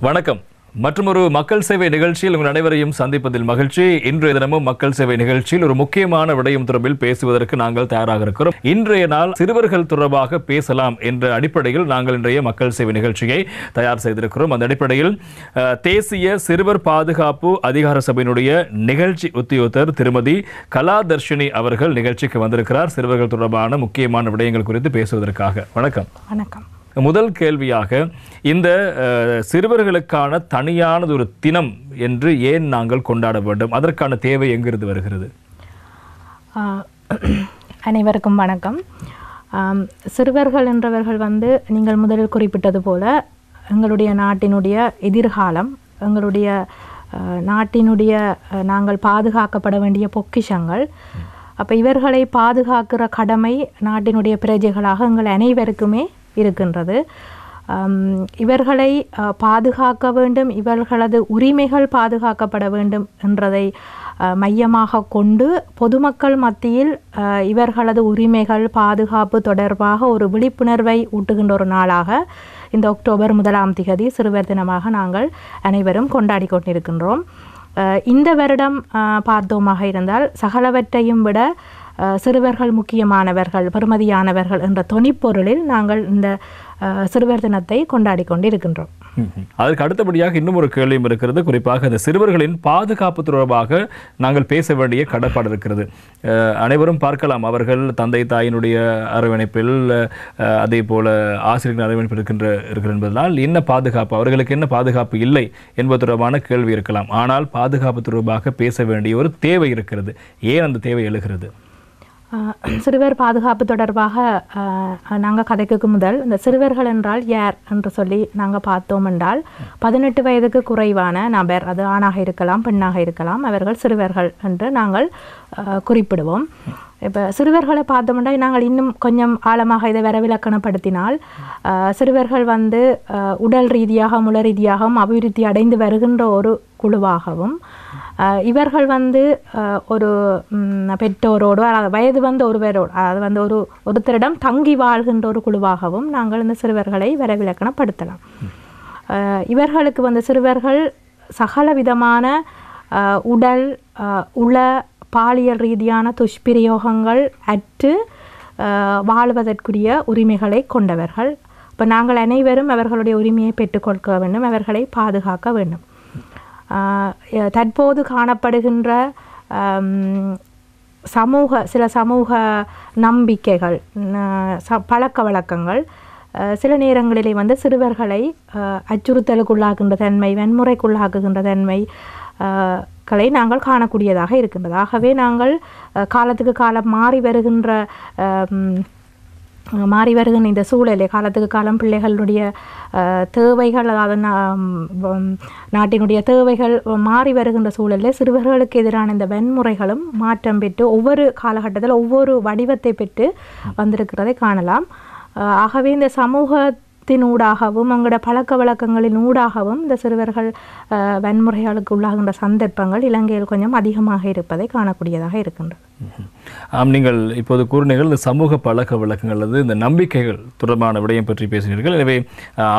வணக்கம். மற்றொரு மக்கள் சேவை நிகழ்ச்சியில் உங்கள் அனைவரையும் சந்திப்பதில் மகிழ்ச்சி. இன்றைய தினமும் மக்கள் சேவை நிகழ்ச்சியில் ஒரு முக்கியமான விடயம் தொடர்பில் பேசுவதற்கு நாங்கள் தயாராக இருக்கிறோம். இன்றைய நாள் சிறுவர்கள் தொடர்பாக பேசலாம் என்ற அடிப்படையில் நாங்கள் இன்றைய மக்கள் சேவை நிகழ்ச்சியை தயார் செய்திருக்கிறோம். அந்த அடிப்படையில் தேசிய சிறுவர் பாதுகாப்பு அதிகார சபையினுடைய நிகழ்ச்சி உத்தியோகத்தர் திருமதி கலாதர்ஷினி அவர்கள் நிகழ்ச்சிக்கு வந்திருக்கிறார். சிறுவர்கள் தொடர்பான முக்கியமான விடயங்கள் குறித்து பேசுவதற்காக. வணக்கம். வணக்கம். முதல் கேள்வியாக, இந்த சிறுவர்களுக்கான தனியானது ஒரு தினம் என்று ஏன் நாங்கள் கொண்டாட வேண்டும்? அதற்கான தேவை எங்கிருந்து வருகிறது? அனைவருக்கும் வணக்கம். சிறுவர்கள் என்றவர்கள் நீங்கள் முதலில் குறிப்பிட்டது போல எங்களுடைய நாட்டினுடைய எதிர்காலம், எங்களுடைய நாட்டினுடைய நாங்கள் பாதுகாக்கப்பட வேண்டிய பொக்கிஷங்கள். அப்போ இவர்களை பாதுகாக்கிற கடமை நாட்டினுடைய பிரஜைகளாக எங்கள் அனைவருக்குமே இருக்கின்றது. இவர்களை பாதுகாக்க வேண்டும், இவர்களது உரிமைகள் பாதுகாக்கப்பட வேண்டும் என்றதை மையமாக கொண்டு பொதுமக்கள் மத்தியில் இவர்களது உரிமைகள் பாதுகாப்பு தொடர்பாக ஒரு விழிப்புணர்வை ஊட்டுகின்ற ஒரு நாளாக இந்த அக்டோபர் 1 சிறுவர் தினமாக நாங்கள் அனைவரும் கொண்டாடி கொண்டிருக்கின்றோம். இந்த வருடம் பார்த்தோமாக இருந்தால் சகலவற்றையும் விட சிறுவர்கள் முக்கியமானவர்கள், பெறுமதியானவர்கள் என்ற தொனிப்பொருளில் நாங்கள் இந்த சிறுவர் தினத்தை கொண்டாடி கொண்டிருக்கின்றோம். அதற்கு அடுத்தபடியாக இன்னும் ஒரு கேள்வியும் இருக்கிறது. குறிப்பாக இந்த சிறுவர்களின் பாதுகாப்பு தொடர்பாக நாங்கள் பேச வேண்டிய கடப்பாடு இருக்கிறது. அனைவரும் பார்க்கலாம், அவர்கள் தந்தை தாயினுடைய அரவணைப்பில், அதே போல ஆசிரியர்கள் அரவணைப்பில் இருக்கிற என்பதனால் என்ன பாதுகாப்பு, அவர்களுக்கு என்ன பாதுகாப்பு இல்லை என்பது தொடர்பான கேள்வி இருக்கலாம். ஆனால் பாதுகாப்பு தொடர்பாக பேச வேண்டிய ஒரு தேவை இருக்கிறது. ஏன் அந்த தேவை எழுகிறது? சிறுவர் பாதுகாப்பு தொடர்பாக நாங்கள் கதைக்கு முதல் இந்த சிறுவர்கள் என்றால் யார் என்று சொல்லி நாங்கள் பார்த்தோம் என்றால் 18 வயதுக்கு குறைவான நபர், அது ஆணாக இருக்கலாம் பெண்ணாக இருக்கலாம், அவர்கள் சிறுவர்கள் என்று நாங்கள் குறிப்பிடுவோம். இப்போ சிறுவர்களை பார்த்தோம்னா நாங்கள் இன்னும் கொஞ்சம் ஆழமாக இதை வரவிலக்கணப்படுத்தினால் சிறுவர்கள் உடல் ரீதியாக உள ரீதியாகவும் அபிவிருத்தி அடைந்து வருகின்ற ஒரு குழுவாகவும், இவர்கள் ஒரு பெற்றோரோடு வயது ஒருவரோடு அது ஒருத்தரிடம் தங்கி வாழ்கின்ற ஒரு குழுவாகவும் நாங்கள் இந்த சிறுவர்களை வரவிலக்கணப்படுத்தலாம். இவர்களுக்கு சிறுவர்கள் சகல விதமான உடல் உள பாலியல் ரீதியான துஷ்பிரயோகங்கள் அற்று வாழ்வதற்குரிய உரிமைகளை கொண்டவர்கள். இப்போ நாங்கள் அனைவரும் அவர்களுடைய உரிமையை பெற்றுக்கொள்ள வேண்டும், அவர்களை பாதுகாக்க வேண்டும். தற்போது காணப்படுகின்ற சில சமூக நம்பிக்கைகள், பழக்க வழக்கங்கள் சில நேரங்களிலே சிறுவர்களை அச்சுறுத்தலுக்குள்ளாகின்ற தன்மை, வன்முறைக்குள்ளாக்குகின்ற தன்மை களை நாங்கள் காணக்கூடியதாக இருக்கின்றது. ஆகவே நாங்கள் காலத்துக்கு காலம் மாறி வருகின்ற இந்த சூழலை, காலத்துக்கு காலம் பிள்ளைகளுடைய தேவைகள், அதாவது நாட்டினுடைய தேவைகள் மாறி வருகின்ற சூழலில் சிறுவர்களுக்கு எதிரான இந்த வன்முறைகளும் மாற்றம் பெற்று ஒவ்வொரு காலகட்டத்தில் ஒவ்வொரு வடிவத்தை பெற்று வந்திருக்கிறதை காணலாம். ஆகவே இந்த சமூகத்தினூடாகவும் எங்களோட பழக்க வழக்கங்களின் ஊடாகவும் இந்த சிறுவர்கள் வன்முறைகளுக்கு உள்ளாகின்ற சந்தர்ப்பங்கள் இலங்கையில் கொஞ்சம் அதிகமாக இருப்பதை காணக்கூடியதாக இருக்கின்றது. நீங்கள் இப்போது கூறினீர்கள் இந்த சமூக பழக்க வழக்கங்கள் அல்லது இந்த நம்பிக்கைகள் தொடர்பான விடயம் பற்றி பேசினீர்கள். எனவே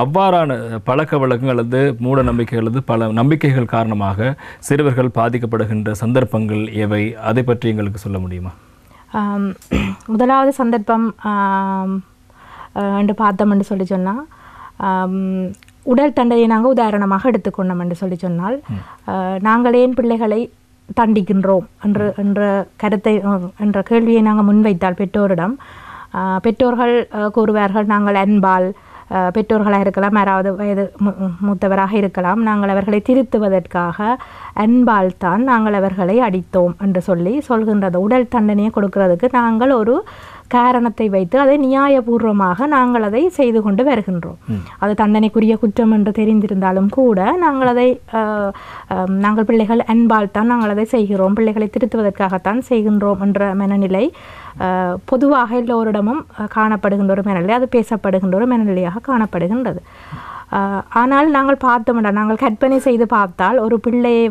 அவ்வாறான பழக்க வழக்கங்கள் அல்லது மூட நம்பிக்கைகள் அல்லது பல நம்பிக்கைகள் காரணமாக சிறுவர்கள் பாதிக்கப்படுகின்ற சந்தர்ப்பங்கள் எவை, அதை பற்றி எங்களுக்கு சொல்ல முடியுமா? முதலாவது சந்தர்ப்பம் என்று பார்த்தோம் என்று சொல்லி சொன்னால், உடல் தண்டனை நாங்கள் உதாரணமாக எடுத்துக்கொண்டோம் என்று சொல்லி சொன்னால், நாங்கள் ஏன் பிள்ளைகளை தண்டிக்கின்றோம் என்ற கருத்தை என்ற கேள்வியை நாங்கள் முன்வைத்தால் பெற்றோரிடம், பெற்றோர்கள் கூறுவார்கள், நாங்கள் அன்பால், பெற்றோர்களாக இருக்கலாம், யாராவது வயது மூத்தவராக இருக்கலாம், நாங்கள் அவர்களை திருத்துவதற்காக அன்பால் தான் நாங்கள் அவர்களை அடித்தோம் என்று சொல்கின்றது. உடல் தண்டனையை கொடுக்கிறதுக்கு நாங்கள் ஒரு காரணத்தை வைத்து அதை நியாயபூர்வமாக நாங்கள் அதை செய்து கொண்டு வருகின்றோம். அது தண்டனைக்குரிய குற்றம் என்று தெரிந்திருந்தாலும் கூட நாங்கள் பிள்ளைகள் அன்பால் தான் நாங்கள் அதை செய்கிறோம், பிள்ளைகளை திருத்துவதற்காகத்தான் செய்கின்றோம் என்ற மனநிலை பொதுவாக எல்லோரிடமும் காணப்படுகின்ற ஒரு மனநிலை, அது பேசப்படுகின்ற ஒரு மனநிலையாக காணப்படுகின்றது. ஆனால் நாங்கள் பார்த்தோம்னா, நாங்கள் கற்பனை செய்து பார்த்தால் ஒரு பிள்ளையை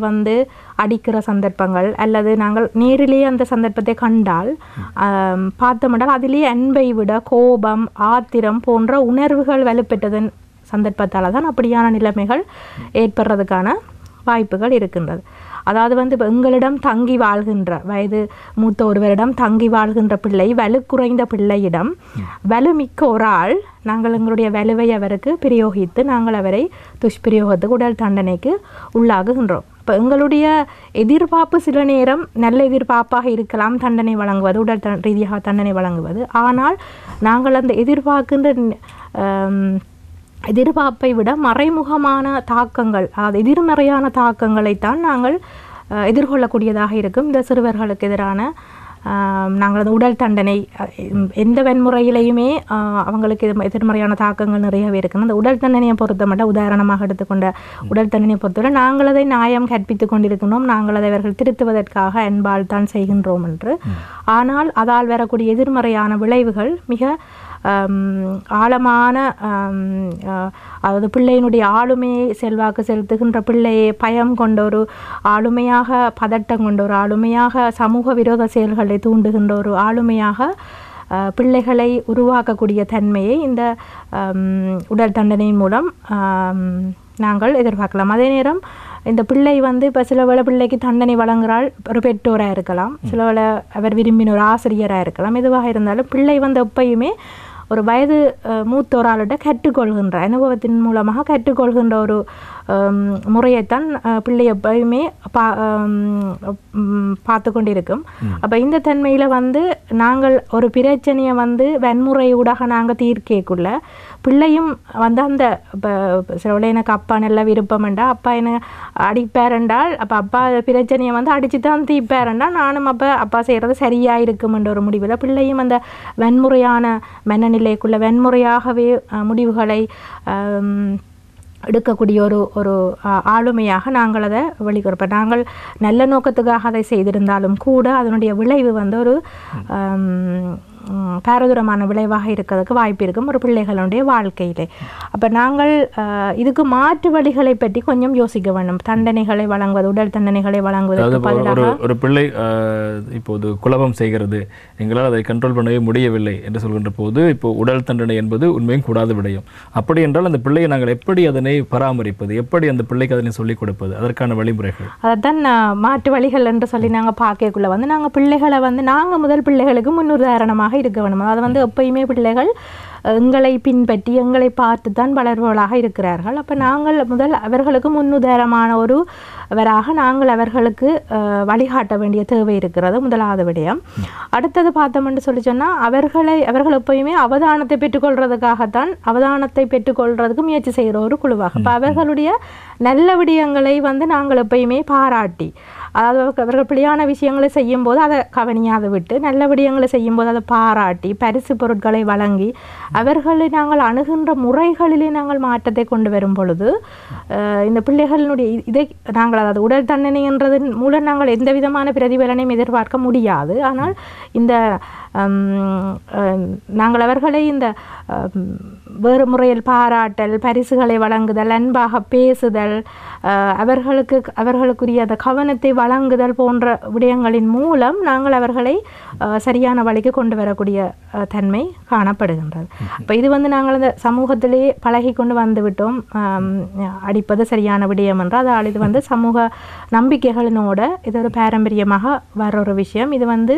அடிக்கிற சந்தர்ப்பங்கள் அல்லது நாங்கள் நேரிலேயே அந்த சந்தர்ப்பத்தை கண்டால் பார்த்தோம்னால் அதிலேயே அன்பை விட கோபம், ஆத்திரம் போன்ற உணர்வுகள் வலுப்பெற்றதன் சந்தர்ப்பத்தால் தான் அப்படியான நிலைமைகள் ஏற்படுறதுக்கான வாய்ப்புகள் இருக்கின்றது. அதாவது வந்து இப்போ எங்களிடம் தங்கி வாழ்கின்ற வயது மூத்த ஒருவரிடம் தங்கி வாழ்கின்ற பிள்ளை வலு குறைந்த பிள்ளையிடம் வலுமிக்க ஒரு ஆள் நாங்கள் எங்களுடைய வலுவை அவருக்கு பிரயோகித்து நாங்கள் அவரை துஷ்பிரயோகத்துக்கு உடல் தண்டனைக்கு உள்ளாகுகின்றோம். இப்போ எங்களுடைய எதிர்பார்ப்பு சில நேரம் நல்ல எதிர்பார்ப்பாக இருக்கலாம், தண்டனை வழங்குவது, உடல் ரீதியாக தண்டனை வழங்குவது. ஆனால் நாங்கள் அந்த எதிர்பார்ப்பை விட மறைமுகமான தாக்கங்கள், அதாவது எதிர்மறையான தாக்கங்களைத்தான் நாங்கள் எதிர்கொள்ளக்கூடியதாக இருக்கும். இந்த சிறுவர்களுக்கு எதிரான நாங்கள் அந்த உடல் தண்டனை எந்த வன்முறையிலையுமே அவங்களுக்கு எதிர்மறையான தாக்கங்கள் நிறையவே இருக்குன்னு அந்த உடல் தண்டனையை பொறுத்த மட்டும் உதாரணமாக எடுத்துக்கொண்ட உடல் தண்டனையை பொறுத்தவரை நாங்கள் அதை நியாயம் கற்பித்து கொண்டிருக்கணும், நாங்கள் அதை அவர்கள் திருத்துவதற்காக அன்பால் தான் செய்கின்றோம் என்று. ஆனால் அதால் வரக்கூடிய எதிர்மறையான விளைவுகள் மிக ஆழமான, அதாவது பிள்ளையினுடைய ஆளுமையை செல்வாக்கு செலுத்துகின்ற பிள்ளையை பயம் கொண்ட ஒரு ஆளுமையாக, பதட்டம் கொண்ட ஒரு ஆளுமையாக, சமூக விரோத செயல்களை தூண்டுகின்ற ஒரு ஆளுமையாக பிள்ளைகளை உருவாக்கக்கூடிய தன்மையை இந்த உடல் தண்டனையின் மூலம் நாங்கள் எதிர்பார்க்கலாம். அதே நேரம் இந்த பிள்ளை வந்து இப்போ சில வேளை பிள்ளைக்கு தண்டனை வழங்குகிறாள் ஒரு பெற்றோராக இருக்கலாம், சில வேளை அவர் விரும்பின ஒரு ஆசிரியராக இருக்கலாம். எதுவாக இருந்தாலும் பிள்ளை வந்து எப்பயுமே ஒரு வயது மூத்தோராளிட்ட கற்றுக்கொள்கின்ற அனுபவத்தின் மூலமாக கற்றுக்கொள்கின்ற ஒரு முறையைத்தான் பிள்ளை எப்பயுமே பார்த்து கொண்டிருக்கும். அப்போ இந்த தன்மையில் வந்து நாங்கள் ஒரு பிரச்சனையை வந்து வன்முறையூடாக நாங்கள் தீர்க்கக்குள்ள பிள்ளையும் வந்து அந்த இப்போ சில எனக்கு அப்பா நல்ல விருப்பம்ண்டா, அப்பா என்ன அடிப்பாருண்டால் அப்போ அப்பா பிரச்சனையை வந்து அடித்து தான் தீர்ப்பாருண்டா, நானும் அப்பா செய்கிறது சரியாக இருக்குமென்ற ஒரு முடிவில் பிள்ளையும் அந்த வன்முறையான மனநிலைக்குள்ள வன்முறையாகவே முடிவுகளை எடுக்கக்கூடிய ஒரு ஆளுமையாக நாங்கள் அதை வெளிக்கொடுப்போம். நாங்கள் நல்ல நோக்கத்துக்காக அதை செய்திருந்தாலும் கூட அதனுடைய விளைவு வந்து ஒரு பாரதூரமான விளைவாக இருக்கிறதுக்கு வாய்ப்பு இருக்கும் ஒரு பிள்ளைகளுடைய வாழ்க்கையிலே. அப்போ நாங்கள் இதுக்கு மாற்று வழிகளை பற்றி கொஞ்சம் யோசிக்க வேண்டும். தண்டனைகளை வழங்குவது, உடல் தண்டனைகளை வழங்குவதற்கு பதிலாக ஒரு பிள்ளை இப்போது குழப்பம் செய்கிறது, எங்களால் அதை கண்ட்ரோல் பண்ணவே முடியவில்லை என்று சொல்கின்ற போது இப்போ உடல் தண்டனை என்பது உண்மையும் கூடாத விடயம். அப்படி என்றால் அந்த பிள்ளையை நாங்கள் எப்படி அதனை பராமரிப்பது, எப்படி அந்த பிள்ளைக்கு அதனை சொல்லிக் கொடுப்பது, அதற்கான வழிமுறைகள் அதைத்தான் மாற்று வழிகள் என்று சொல்லி நாங்கள் பார்க்கக்குள்ள வந்து நாங்கள் பிள்ளைகளை வந்து நாங்கள் முதல் பிள்ளைகளுக்கு முன்னுதாரணமாக இருக்க வேண்டும். அது வந்து எப்பயுமே பிள்ளைகள் எங்களை பின்பற்றி எங்களை பார்த்து தான் வளர்வர்களாக இருக்கிறார்கள். அப்போ நாங்கள் முதல் அவர்களுக்கு முன்னுதாரணமான ஒருவராக நாங்கள் அவர்களுக்கு வழிகாட்ட வேண்டிய தேவை இருக்கிறது, முதலாவது விடயம். அடுத்தது பார்த்தோம்னு சொல்லி சொன்னால் அவர்கள் எப்பயுமே அவதானத்தை பெற்றுக்கொள்றதுக்காகத்தான், அவதானத்தை பெற்றுக்கொள்றதுக்கு முயற்சி செய்கிற ஒரு குழுவாக. இப்போ அவர்களுடைய நல்ல விடயங்களை வந்து நாங்கள் எப்பயுமே பாராட்டி, அதாவது அவர்கள் பிழையான விஷயங்களை செய்யும் போது அதை கவனியாத விட்டு நல்ல விடயங்களை செய்யும்போது அதை பாராட்டி பரிசு பொருட்களை வழங்கி அவர்களை நாங்கள் அணுகின்ற முறைகளிலே நாங்கள் மாற்றத்தை கொண்டு வரும் பொழுது இந்த பிள்ளைகளினுடைய இதை நாங்கள், அதாவது உடல் தண்டனை என்றதன் மூலம் நாங்கள் எந்த விதமான பிரதிபலனையும் எதிர்பார்க்க முடியாது. ஆனால் இந்த நாங்கள் அவர்களை இந்த வேறு முறையில் பாராட்டல், பரிசுகளை வழங்குதல், அன்பாக பேசுதல், அவர்களுக்குரிய அந்த கவனத்தை வழங்குதல் போன்ற விடயங்களின் மூலம் நாங்கள் அவர்களை சரியான வழிக்கு கொண்டு வரக்கூடிய தன்மை காணப்படுகின்றது. இப்போ இது வந்து நாங்கள் அந்த சமூகத்திலே பழகி கொண்டு வந்து விட்டோம், அடிப்பது சரியான விடயம் என்றால் அதால் இது வந்து சமூக நம்பிக்கைகளினோட இது ஒரு பாரம்பரியமாக வர ஒரு விஷயம். இது வந்து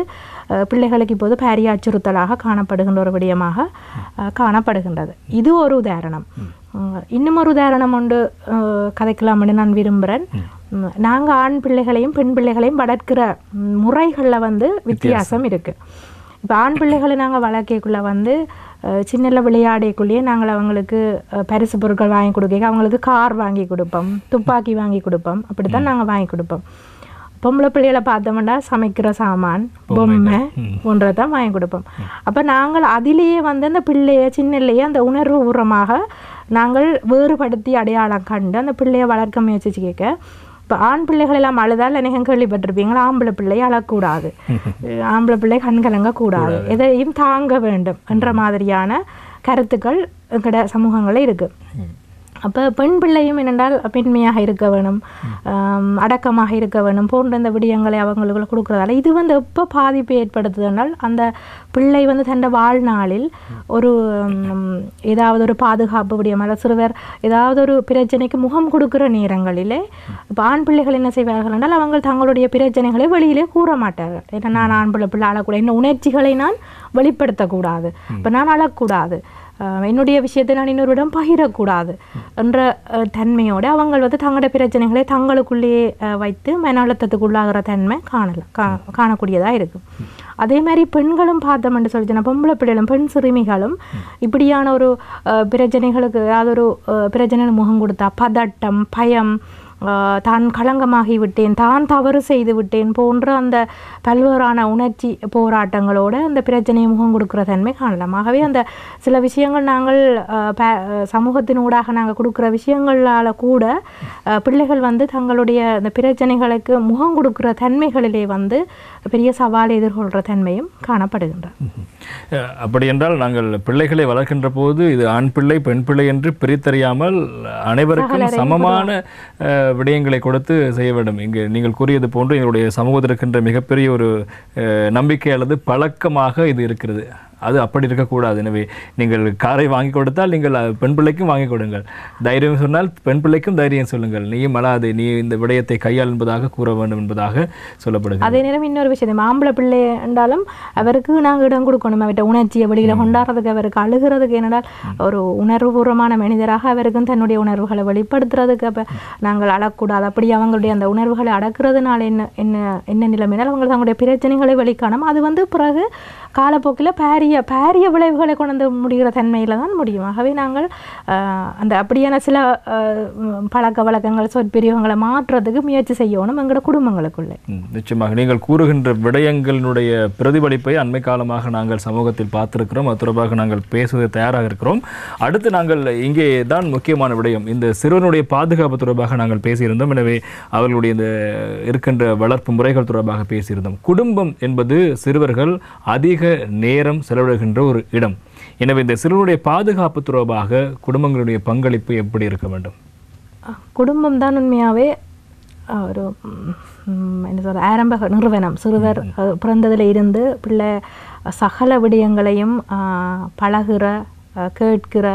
பிள்ளைகளுக்கு இப்போது பாரிய அச்சுறுத்தலாக காணப்படுகின்ற ஒரு விடயமாக காணப்படுகின்றது. இது ஒரு உதாரணம். இன்னும் ஒரு உதாரணம் ஒன்று கதைக்கலாம்னு நான் விரும்புகிறேன். நாங்கள் ஆண் பிள்ளைகளையும் பெண் பிள்ளைகளையும் வளர்க்கிற முறைகளில் வந்து வித்தியாசம் இருக்குது. இப்போ ஆண் பிள்ளைகளை நாங்கள் வளர்க்கக்குள்ளே வந்து சின்ன விளையாடைக்குள்ளேயே நாங்கள் அவங்களுக்கு பரிசு பொருட்கள் வாங்கி கொடுக்க, அவங்களுக்கு கார் வாங்கி கொடுப்போம், துப்பாக்கி வாங்கி கொடுப்போம், அப்படி தான் நாங்கள் வாங்கி கொடுப்போம். பொம்பளை பிள்ளைகளை பார்த்தோம்னா சமைக்கிற சாமான், பொம்மை போன்றதான் வாங்கி கொடுப்போம். அப்போ நாங்கள் அதிலேயே வந்து அந்த பிள்ளைய சின்னலையே அந்த உணர்வு பூர்வமாக நாங்கள் வேறுபடுத்தி அடையாளம் கண்டு அந்த பிள்ளையை வளர்க்க முயற்சி கேட்க. இப்போ ஆண் பிள்ளைகள் எல்லாம் அழுதால் எனக்கு கேள்விப்பட்டிருப்பீங்களா, ஆம்பளை பிள்ளையை அழக்கூடாது, ஆம்பளை பிள்ளை கண்கலங்கக்கூடாது, எதையும் தாங்க வேண்டும் என்ற மாதிரியான கருத்துக்கள் எங்கட சமூகங்களில் இருக்குது. அப்போ பெண் பிள்ளையும் என்னென்றால் பெண்மையாக இருக்க வேணும், அடக்கமாக இருக்க வேணும் போன்ற இந்த விடயங்களை அவங்களுக்கு கொடுக்குறதால இது வந்து எப்போ பாதிப்பை ஏற்படுத்துதுனால் அந்த பிள்ளை வந்து தன் வாழ்நாளில் ஒரு ஏதாவது ஒரு பாதுகாப்பு விடயம் அல்ல சிறுவர் ஏதாவது ஒரு பிரச்சனைக்கு முகம் கொடுக்குற நேரங்களிலே இப்போ ஆண் பிள்ளைகள் என்ன செய்வார்கள் என்றால் அவங்க தங்களுடைய பிரச்சனைகளை வெளியிலே கூற மாட்டார்கள். ஏன்னா நான் ஆண் பிள்ளை அழக்கூடாது, என்ன உணர்ச்சிகளை நான் வெளிப்படுத்தக்கூடாது, இப்போ நான் அழக்கூடாது, என்னுடைய விஷயத்தை நான் இன்னொருவிடம் பகிரக்கூடாது என்ற தன்மையோடு அவங்க வந்து தங்களோட பிரச்சனைகளை தங்களுக்குள்ளேயே வைத்து மன அழுத்தத்துக்குள்ளாகிற தன்மை காணக்கூடியதாக இருக்கும். அதே மாதிரி பெண்களும் பார்த்தோம்னு சொல்லிச்சுன்னா பொம்பளை பிள்ளைகளும் பெண் சிறுமிகளும் இப்படியான ஒரு பிரச்சனைகளுக்கு ஏதாவது ஒரு பிரச்சனைகள் முகம் கொடுத்தா பதட்டம், பயம், தான் களங்கமாகி விட்டேன், தான் தவறு செய்து விட்டேன் போன்ற அந்த பல்வேறான உணர்ச்சி போராட்டங்களோடு அந்த பிரச்சனையை முகம் கொடுக்குற தன்மை காணலாம். ஆகவே அந்த சில விஷயங்கள் நாங்கள் சமூகத்தினூடாக நாங்கள் கொடுக்குற விஷயங்களால் கூட பிள்ளைகள் வந்து தங்களுடைய அந்த பிரச்சனைகளுக்கு முகம் கொடுக்குற தன்மைகளிலே வந்து பெரிய சவாலை எதிர்கொள்கிற தன்மையும் காணப்படுகின்றது. அப்படி என்றால் நாங்கள் பிள்ளைகளை வளர்க்கின்ற போது இது ஆண் பிள்ளை பெண் பிள்ளை என்று பிரித்தறியாமல் அனைவருக்கும் சமமான விடயங்களை கொடுத்து செய்ய வேண்டும். இங்கு நீங்கள் கூறியது போன்று எங்களுடைய சமூகத்தில் இருக்கின்ற மிகப்பெரிய ஒரு நம்பிக்கை அல்லது பழக்கமாக இது இருக்கிறது. அது அப்படி இருக்கக்கூடாது. எனவே நீங்கள் காரை வாங்கி கொடுத்தால் நீங்கள் பெண் பிள்ளைக்கும் வாங்கி கொடுங்கள், தைரியம் சொன்னால் பெண் பிள்ளைக்கும் தைரியம் சொல்லுங்கள், நீயும் அழாது, நீ இந்த விடயத்தை கையாள் என்பதாக கூற வேண்டும் என்பதாக சொல்லப்படுகிறது. அதே நேரம் இன்னொரு விஷயம், ஆம்பளை பிள்ளை என்றாலும் அவருக்கு நாங்கள் இடம் கொடுக்கணும், அவர்கிட்ட உணர்ச்சியை வெளியில் கொண்டாடுறதுக்கு, அவருக்கு அழுகிறதுக்கு, என்னென்னால் ஒரு உணர்வுபூர்வமான மனிதராக அவருக்கும் தன்னுடைய உணர்வுகளை வெளிப்படுத்துறதுக்கு அப்போ நாங்கள் அழக்கூடாது. அப்படி அவங்களுடைய அந்த உணர்வுகளை அடக்கிறதுனால என்ன என்ன என்ன நிலைமையினால் அவங்க தங்களுடைய பிரச்சனைகளை வெளிக்காணும். அது வந்து பிறகு காலப்போக்கில் பாரிய விளைவுகளை கொண்டு முடிகிற தன்மையில் தான் முடியும். ஆகவே நாங்கள் அந்த அப்படியான சில பழக்க வழக்கங்கள் சொற்பிரிவுகளை மாற்றுறதுக்கு முயற்சி செய்யணும் எங்களோட குடும்பங்களுக்குள்ளே. நிச்சயமாக நீங்கள் கூறுகின்ற விடயங்களினுடைய பிரதிபலிப்பை அண்மை காலமாக நாங்கள் சமூகத்தில் பார்த்திருக்கிறோம். அது தொடர்பாக நாங்கள் பேசுவது தயாராக இருக்கிறோம். அடுத்து நாங்கள் இங்கே தான் முக்கியமான விடயம், இந்த சிறுவனுடைய பாதுகாப்பு தொடர்பாக நாங்கள் பேசியிருந்தோம். எனவே அவர்களுடைய இந்த இருக்கின்ற வளர்ப்பு முறைகள் தொடர்பாக பேசியிருந்தோம். குடும்பம் என்பது சிறுவர்கள் அதிக நேரம் செலவிடுகின்ற ஒரு இடம். எனவே இந்த சிறுவனுடைய பாதுகாப்பு தொடர்பாக குடும்பங்களுடைய பங்களிப்பு எப்படி இருக்க வேண்டும்? குடும்பம் தான் உண்மையாகவே ஒரு என்ன சொல்ற ஆரம்ப நிறுவனம். சிறுவர் பிறந்ததில் இருந்து பிள்ளை சகல விடயங்களையும் பழகுற, கேட்கிற,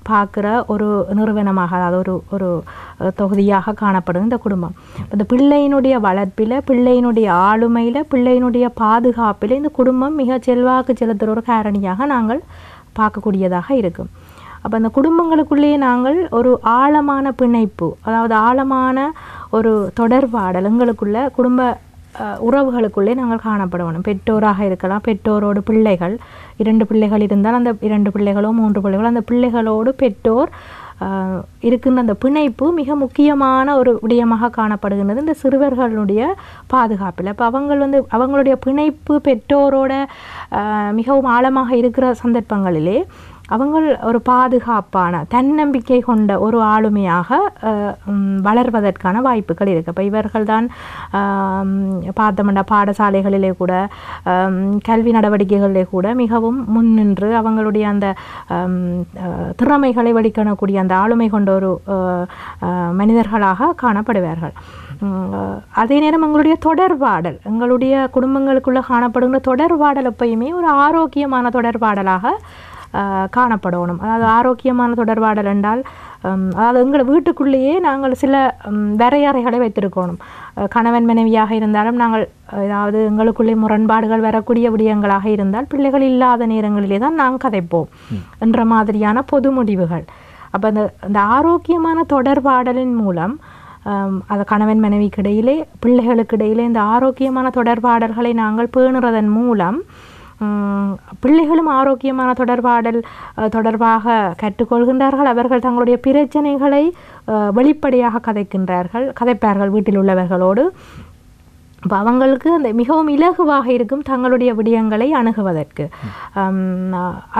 பார்க்குற ஒரு நிறுவனமாக, அதாவது ஒரு ஒரு தொகுதியாக காணப்படும் இந்த குடும்பம். இந்த பிள்ளையினுடைய வளர்ப்பில், பிள்ளையினுடைய ஆளுமையில், பிள்ளையினுடைய பாதுகாப்பில் இந்த குடும்பம் மிக செல்வாக்கு செலுத்துகிற ஒரு காரணியாக நாங்கள் பார்க்கக்கூடியதாக இருக்கும். அப்போ அந்த குடும்பங்களுக்குள்ளேயே நாங்கள் ஒரு ஆழமான பிணைப்பு, அதாவது ஆழமான ஒரு தொடர்பாடல் எங்களுக்குள்ள குடும்ப உறவுகளுக்குள்ளே நாங்கள் காணப்படணும். பெற்றோராக இருக்கலாம், பெற்றோரோடு பிள்ளைகள், 2 பிள்ளைகள் இருந்தால் அந்த 2 பிள்ளைகளோ 3 பிள்ளைகளோ அந்த பிள்ளைகளோடு பெற்றோர் இருக்கின்ற அந்த பிணைப்பு மிக முக்கியமான ஒரு விடயமாக காணப்படுகின்றது இந்த சிறுவர்களுடைய பாதுகாப்பில். இப்போ அவங்களுடைய பிணைப்பு பெற்றோரோட மிகவும் ஆழமாக இருக்கிற சந்தர்ப்பங்களிலே அவங்க ஒரு பாதுகாப்பான தன்னம்பிக்கை கொண்ட ஒரு ஆளுமையாக வளர்வதற்கான வாய்ப்புகள் இருக்குது. இப்போ இவர்கள் தான் பார்த்தோம்னா பாடசாலைகளிலே கூட கல்வி நடவடிக்கைகளிலே கூட மிகவும் முன்னின்று அவங்களுடைய அந்த திறமைகளை வெளிக்காணக்கூடிய அந்த ஆளுமை கொண்ட ஒரு மனிதர்களாக காணப்படுவார்கள். அதே நேரம் எங்களுடைய தொடர்பாடல், எங்களுடைய குடும்பங்களுக்குள்ளே காணப்படுகின்ற தொடர்பாடல் எப்பயுமே ஒரு ஆரோக்கியமான தொடர்பாடலாக காணப்படணும். அதாவது ஆரோக்கியமான தொடர்பாடல் என்றால், அதாவது எங்களை வீட்டுக்குள்ளேயே நாங்கள் சில வரையறைகளை வைத்திருக்கணும். கணவன் மனைவியாக இருந்தாலும் நாங்கள் ஏதாவது எங்களுக்குள்ளே முரண்பாடுகள் வரக்கூடிய விடயங்களாக இருந்தால் பிள்ளைகள் இல்லாத நேரங்களிலே தான் நாங்கள் கதைப்போம் என்ற மாதிரியான பொது முடிவுகள். அப்போ அந்த ஆரோக்கியமான தொடர்பாடலின் மூலம் அது கணவன் மனைவிக்கு இடையிலே, பிள்ளைகளுக்கு இடையிலே இந்த ஆரோக்கியமான தொடர்பாடல்களை நாங்கள் பேணுறதன் மூலம் பிள்ளைகளும் ஆரோக்கியமான தொடர்பாடல் தொடர்பாக கற்றுக்கொள்கின்றார்கள். அவர்கள் தங்களுடைய பிரச்சனைகளை வெளிப்படையாக கதைப்பார்கள் வீட்டில் உள்ளவர்களோடு. அப்போ அவங்களுக்கு அந்த மிகவும் இலகுவாக இருக்கும் தங்களுடைய விடயங்களை அணுகுவதற்கு.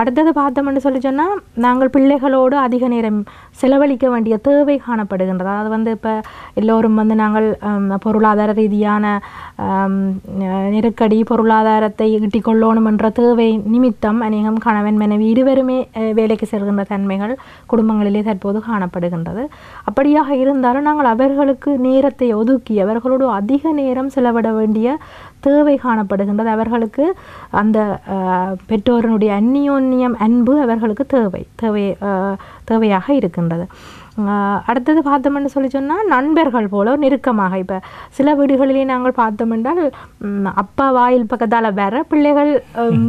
அடுத்தது பார்த்தோம்னு சொல்லி சொன்னால், நாங்கள் பிள்ளைகளோடு அதிக நேரம் செலவழிக்க வேண்டிய தேவை காணப்படுகின்றது. அது வந்து இப்போ எல்லோரும் வந்து நாங்கள் பொருளாதார ரீதியான நெருக்கடி, பொருளாதாரத்தை ஈட்டிக் கொள்ளணும் என்ற தேவை நிமித்தம் அநேகம் கணவன் மனைவி இருவருமே வேலைக்கு செல்கின்ற தன்மைகள் குடும்பங்களிலே தற்போது காணப்படுகின்றது. அப்படியாக இருந்தாலும் நாங்கள் அவர்களுக்கு நேரத்தை ஒதுக்கி அவர்களோடு அதிக நேரம் செலவிட வேண்டிய தேவை காணப்படுகின்றது. அவர்களுக்கு அந்த பெற்றோருடைய அந்நியோன்யம் அன்பு அவர்களுக்கு தேவையாக இருக்கின்றது. அடுத்தது பார்த்தோம்னு சொல்லி சொன்னால், நண்பர்கள் போல நெருக்கமாக இப்போ சில வீடுகளிலே நாங்கள் பார்த்தோம் என்றால் அப்பா வாயில் பக்கத்தால் வேற பிள்ளைகள்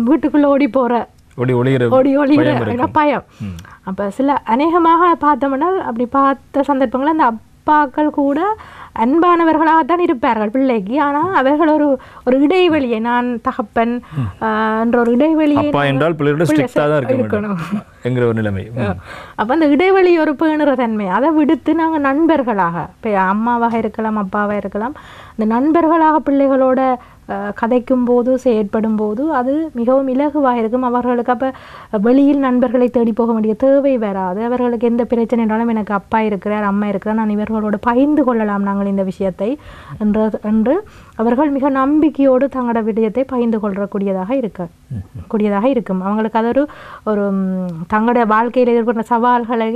வீட்டுக்குள்ளே ஓடி போகிற பயம். அப்போ சில அநேகமாக பார்த்தோம்னா அப்படி பார்த்த சந்தர்ப்பங்கள் அந்த அப்பாக்கள் கூட அன்பானவர்களாகத்தான் இருப்பார்கள் பிள்ளைக்கு. ஆனால் அவர்கள் ஒரு இடைவெளியை, நான் தகப்பன் என்ற ஒரு இடைவெளியை இருக்கணும் என்கிற ஒரு நிலைமை. அப்போ அந்த இடைவெளி ஒரு பேணுற தன்மை அதை விடுத்து நாங்கள் நண்பர்களாக, இப்போ அம்மாவாக இருக்கலாம் அப்பாவாக இருக்கலாம், இந்த நண்பர்களாக பிள்ளைகளோட கதைக்கும் போது செயற்படும் போது அது மிகவும் இலகுவாக இருக்கும். அவர்களுக்கு அப்போ வெளியில் நண்பர்களை தேடி போக வேண்டிய தேவை வராது. அவர்களுக்கு எந்த பிரச்சனை என்றாலும் எனக்கு அப்பா இருக்கிறார் அம்மா இருக்கிறார், நான் இவர்களோட பகிர்ந்து கொள்ளலாம் நாங்கள் இந்த விஷயத்தை என்று அவர்கள் மிக நம்பிக்கையோடு தங்களோட விடயத்தை பகிர்ந்து கொள்ளக்கூடியதாக இருக்கும். அவங்களுக்கு அது ஒரு தங்களுடைய வாழ்க்கையில் எதிர்கொண்ட சவால்களை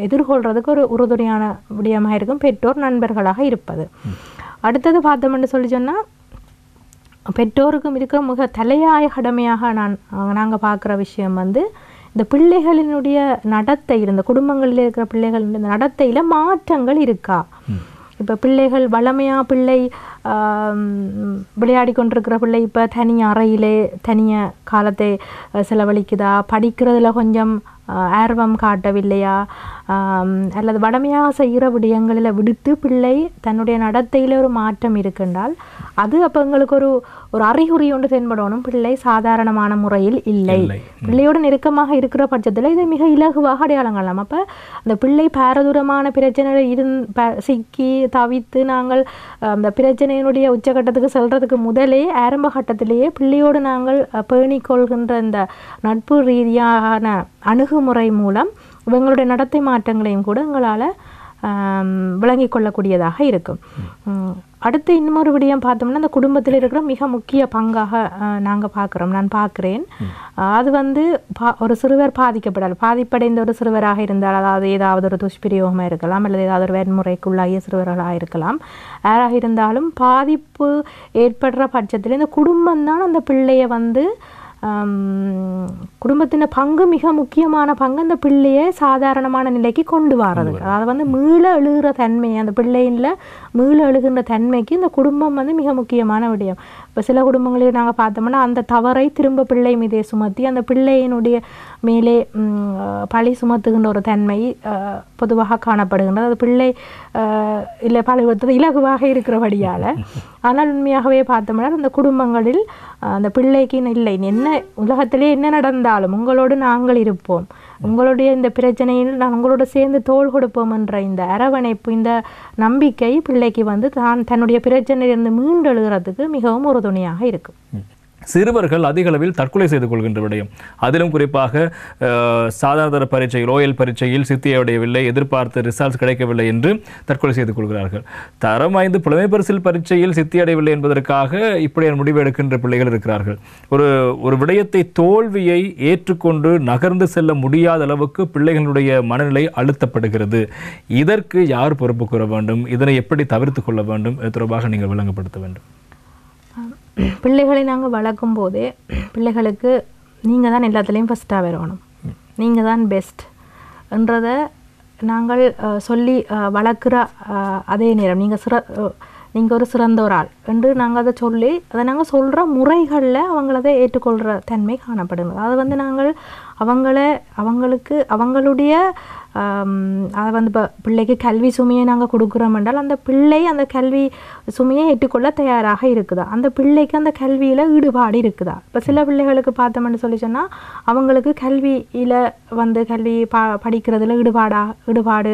எதிர்கொள்றதுக்கு ஒரு உறுதுணையான விடயமாக இருக்கும் பெற்றோர் நண்பர்களாக இருப்பது. அடுத்தது பார்த்தோம்னு சொல்லி சொன்னால், பெற்றோருக்கும் இருக்கிற மிக தலையாய கடமையாக நாங்கள் பார்க்குற விஷயம் வந்து இந்த பிள்ளைகளினுடைய நடத்தையில், இந்த குடும்பங்களில் இருக்கிற பிள்ளைகளின் நடத்தையில் மாற்றங்கள் இருக்கா. இப்போ பிள்ளைகள் வளமையாக பிள்ளை விளையாடி கொண்டிருக்கிற பிள்ளை இப்போ தனி அறையிலே தனிய காலத்தை செலவழிக்குதா, படிக்கிறதுல கொஞ்சம் ஆர்வம் காட்டவில்லையா, அல்லது வடமையாக செய்கிற விடயங்களில் விடுத்து பிள்ளை தன்னுடைய நடத்தையில் ஒரு மாற்றம் இருக்கின்றால் அது அப்போ எங்களுக்கு ஒரு அறிகுறி ஒன்று தென்படணும், பிள்ளை சாதாரணமான முறையில் இல்லை. பிள்ளையோடு நெருக்கமாக இருக்கிற பட்சத்தில் இதை மிக இலகுவாக அடையாளம் காணலாம். அப்போ அந்த பிள்ளை பாரதூரமான பிரச்சனையில் சிக்கி தவித்து நாங்கள் அந்த பிரச்சனையினுடைய உச்சகட்டத்துக்கு செல்றதுக்கு முதலே ஆரம்ப கட்டத்திலேயே பிள்ளையோடு நாங்கள் பேணிக்கொள்கின்ற இந்த நட்பு ரீதியான அணுகுமுறை மூலம் இவங்களுடைய நடத்தை மாற்றங்களையும் கூட எங்களால் விளங்கிக் கொள்ளக்கூடியதாக இருக்கும். அடுத்து இன்னொரு விடயம் பார்த்தோம்னா, அந்த குடும்பத்தில் இருக்கிற மிக முக்கிய பங்காக நான் பார்க்குறேன். அது வந்து ஒரு சிறுவர் பாதிப்படைந்த ஒரு சிறுவராக இருந்தால், அதாவது ஏதாவது ஒரு துஷ்பிரயோகமாக இருக்கலாம் அல்லது ஏதாவது ஒரு வன்முறைக்குள்ளாகிய சிறுவர்களாக இருக்கலாம், யாராக இருந்தாலும் பாதிப்பு ஏற்படுற பட்சத்தில் இந்த குடும்பம்தான் அந்த பிள்ளையை வந்து குடும்பத்தின் பங்கு மிக முக்கியமான பங்கு அந்த பிள்ளையை சாதாரணமான நிலைக்கு கொண்டு வர்றது. அதாவது வந்து மீள எழுகிற தன்மை, அந்த பிள்ளையில் மீள எழுகின்ற தன்மைக்கு இந்த குடும்பம் வந்து மிக முக்கியமான விடயம். இப்போ சில குடும்பங்களில் நாங்கள் பார்த்தோம்னா அந்த தவறை திரும்ப பிள்ளை மீதே சுமத்தி அந்த பிள்ளையினுடைய மேலே பழி சுமத்துகின்ற ஒரு தன்மை பொதுவாக காணப்படுகின்றது. அது பிள்ளை இல்லை பழி இலகுவாக இருக்கிறபடியால். ஆனால் உண்மையாகவே பார்த்தோம்னா அந்த குடும்பங்களில் அந்த பிள்ளைக்கு இல்லை, என்ன உலகத்திலே என்ன நடந்தாலும் உங்களோடு நாங்கள் இருப்போம், உங்களுடைய இந்த பிரச்சனையில் நான் உங்களோட சேர்ந்து தோள் கொடுப்போம் என்ற இந்த அரவணைப்பு, இந்த நம்பிக்கை பிள்ளைக்கு வந்து தன்னுடைய பிரச்சனையிலிருந்து மீண்டெழுகிறதுக்கு மிகவும் உறுதுணையாக இருக்கும். சிறுவர்கள் அதிக அளவில் தற்கொலை செய்து கொள்கின்ற விடயம், அதிலும் குறிப்பாக சாதாரண பரீட்சையில் ஓயல் பரீட்சையில் சித்தியை அடையவில்லை, எதிர்பார்த்த ரிசல்ட்ஸ் கிடைக்கவில்லை என்று தற்கொலை செய்து கொள்கிறார்கள். தரம் 5 புலமை பரிசில் பரீட்சையில் சித்தி அடையவில்லை என்பதற்காக இப்படியான முடிவு எடுக்கின்ற பிள்ளைகள் இருக்கிறார்கள். ஒரு விடயத்தை தோல்வியை ஏற்றுக்கொண்டு நகர்ந்து செல்ல முடியாத அளவுக்கு பிள்ளைகளுடைய மனநிலை அழுத்தப்படுகிறது. இதற்கு யார் பொறுப்பு கூற வேண்டும், இதனை எப்படி தவிர்த்து கொள்ள வேண்டும், இது தொடர்பாக நீங்கள் விளங்கப்படுத்த வேண்டும். பிள்ளைகளை நாங்கள் வளர்க்கும் போதே பிள்ளைகளுக்கு நீங்கள் தான் எல்லாத்துலேயும் ஃபஸ்ட்டாக வரணும், நீங்கள் தான் பெஸ்ட் என்றதை நாங்கள் சொல்லி வளர்க்குற அதே நேரம் நீங்கள் ஒரு சிறந்த ஒரு ஆள் என்று நாங்கள் அதை சொல்லி அதை நாங்கள் சொல்கிற முறைகளில் அவங்கள அதை ஏற்றுக்கொள்கிற தன்மை காணப்படுங்க. அது வந்து நாங்கள் அவங்களுக்கு அவங்களுடைய அதை வந்து இப்போ பிள்ளைக்கு கல்வி சுமையை நாங்கள் கொடுக்குறோம் என்றால் அந்த பிள்ளை அந்த கல்வி சுமையை ஏற்றுக்கொள்ள தயாராக இருக்குதா, அந்த பிள்ளைக்கு அந்த கல்வியில் ஈடுபாடு இருக்குதா. இப்போ சில பிள்ளைகளுக்கு பார்த்தோம்னு சொல்லி சொன்னால் அவங்களுக்கு கல்வியில் வந்து கல்வி படிக்கிறதுல ஈடுபாடு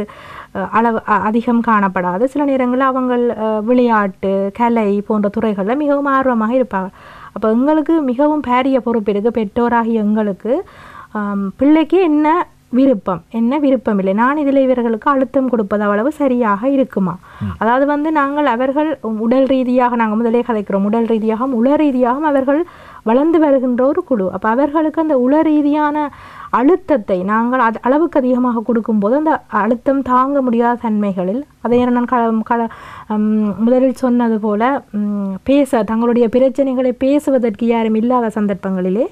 அளவு அதிகம் காணப்படாது. சில நேரங்களில் அவங்க விளையாட்டு கலை போன்ற துறைகளில் மிகவும் ஆர்வமாக இருப்பாங்க. அப்போ எங்களுக்கு மிகவும் பாரிய பொறுப்பு இருக்குது, பெற்றோராகிய எங்களுக்கு பிள்ளைக்கு என்ன விருப்பம் என்ன விருப்பம் இல்லை, நான் இதில் இவர்களுக்கு அழுத்தம் கொடுப்பது அவ்வளவு சரியாக இருக்குமா. அதாவது வந்து நாங்கள் அவர்கள் உடல் ரீதியாக நாங்கள் முதலே கதைக்கிறோம், உடல் ரீதியாகவும் உள ரீதியாகவும் அவர்கள் வளர்ந்து வருகின்ற ஒரு குழு. அப்போ அவர்களுக்கு அந்த உள ரீதியான அழுத்தத்தை நாங்கள் அளவுக்கு அதிகமாக கொடுக்கும்போது அந்த அழுத்தம் தாங்க முடியாத தன்மைகளில் அதை நான் முதலில் சொன்னது போல தங்களுடைய பிரச்சனைகளை பேசுவதற்கு யாரும் இல்லாத சந்தர்ப்பங்களிலே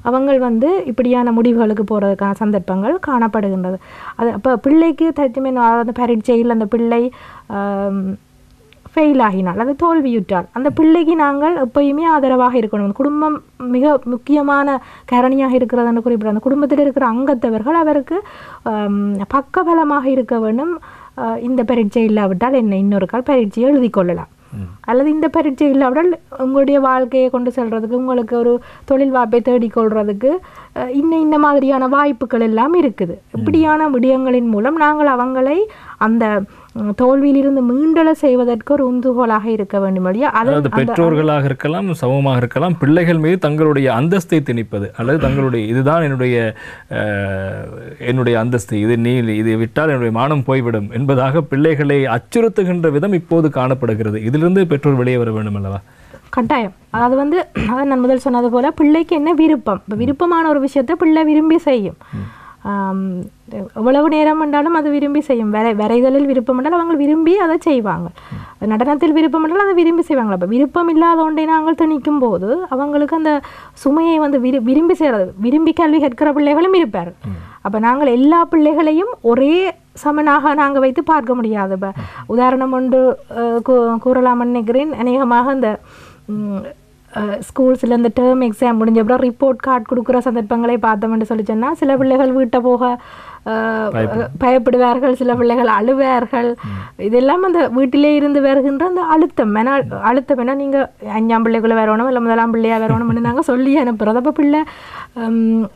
அவங்க வந்து இப்படியான முடிவுகளுக்கு போகிறதுக்கான சந்தர்ப்பங்கள் காணப்படுகின்றது. அது அப்போ பிள்ளைக்கு அந்த பரீட்சையில் அந்த பிள்ளை ஃபெயில் ஆகினால் அது தோல்வியுற்றால் அந்த பிள்ளைக்கு நாங்கள் எப்பயுமே ஆதரவாக இருக்கணும். குடும்பம் மிக முக்கியமான காரணியாக இருக்கிறதுன்னு குறிப்பிட அந்த குடும்பத்தில் இருக்கிற அங்கத்தவர்கள் அவருக்கு பக்கபலமாக இருக்க வேண்டும். இந்த பரீட்சை இல்லாவிட்டால் என்ன, இன்னொரு கால் பரீட்சையை எழுதி கொள்ளலாம், அல்லது இந்த பரீட்சை இல்லாவிட்டால் உங்களுடைய வாழ்க்கையை கொண்டு செல்றதுக்கு உங்களுக்கு ஒரு தொழில் வாய்ப்பை தேடிக்கொள்றதுக்கு இன்ன மாதிரியான வாய்ப்புகள் எல்லாம் இருக்குது. இப்படியான விடயங்களின் மூலம் நாங்கள் அவங்களை அந்த தோல்வியிலிருந்து மீண்டெழ செய்வதற்கு ஒரு உந்துகோலாக இருக்க வேண்டும். அதாவது பெற்றோர்களாக இருக்கலாம், சமமாக இருக்கலாம், பிள்ளைகள் மீது தங்களுடைய அந்தஸ்தை திணிப்பது அல்லது தங்களுடைய இதுதான் என்னுடைய அந்தஸ்து, இது விட்டால் என்னுடைய மானம் போய்விடும் என்பதாக பிள்ளைகளை அச்சுறுத்துகின்ற விதம் இப்போது காணப்படுகிறது. இதிலிருந்து பெற்றோர் வெளியே வர வேண்டும் அல்லவா? கட்டாயம். அதாவது வந்து அதான் நான் முதல் சொன்னது போல பிள்ளைக்கு என்ன விருப்பம், விருப்பமான ஒரு விஷயத்தை பிள்ளை விரும்பி செய்யும். எவ்வளவு நேரம் என்றாலும் அது விரும்பி செய்யும். வரைதலில் விருப்பம் என்றால் அவங்க விரும்பி அதை செய்வாங்க, நடனத்தில் விருப்பம் என்றால் அதை விரும்பி செய்வாங்க. அப்போ விருப்பம் இல்லாத ஒன்றை நாங்கள் திணிக்கும் போது அவங்களுக்கு அந்த சுமையை வந்து விரும்பி செய்கிறது. விரும்பி கல்வி கற்கிற பிள்ளைகளும் இருப்பார். அப்போ நாங்கள் எல்லா பிள்ளைகளையும் ஒரே சமனாக நாங்கள் வைத்து பார்க்க முடியாது. இப்போ உதாரணம் ஒன்று கூறலாம்னு நினைக்கிறேன். அநேகமாக இந்த ஸ்கூல்ஸில் இந்த டேர்ம் எக்ஸாம் முடிஞ்ச அப்புறம் ரிப்போர்ட் கார்டு கொடுக்குற சந்தர்ப்பங்களை பார்த்தோம்னு சொல்லி சொன்னால் சில பிள்ளைகள் வீட்டை போக பயப்படுவார்கள், சில பிள்ளைகள் அழுவார்கள். இதெல்லாம் அந்த வீட்டிலே இருந்து வருகின்ற அந்த அழுத்தம் ஏன்னா நீங்கள் 5ஆம் பிள்ளைக்குள்ளே வரணும் இல்லை முதலாம் பிள்ளையாக வரணும்னு நாங்கள் சொல்லி அனுப்புகிறோம். அப்போ பிள்ளை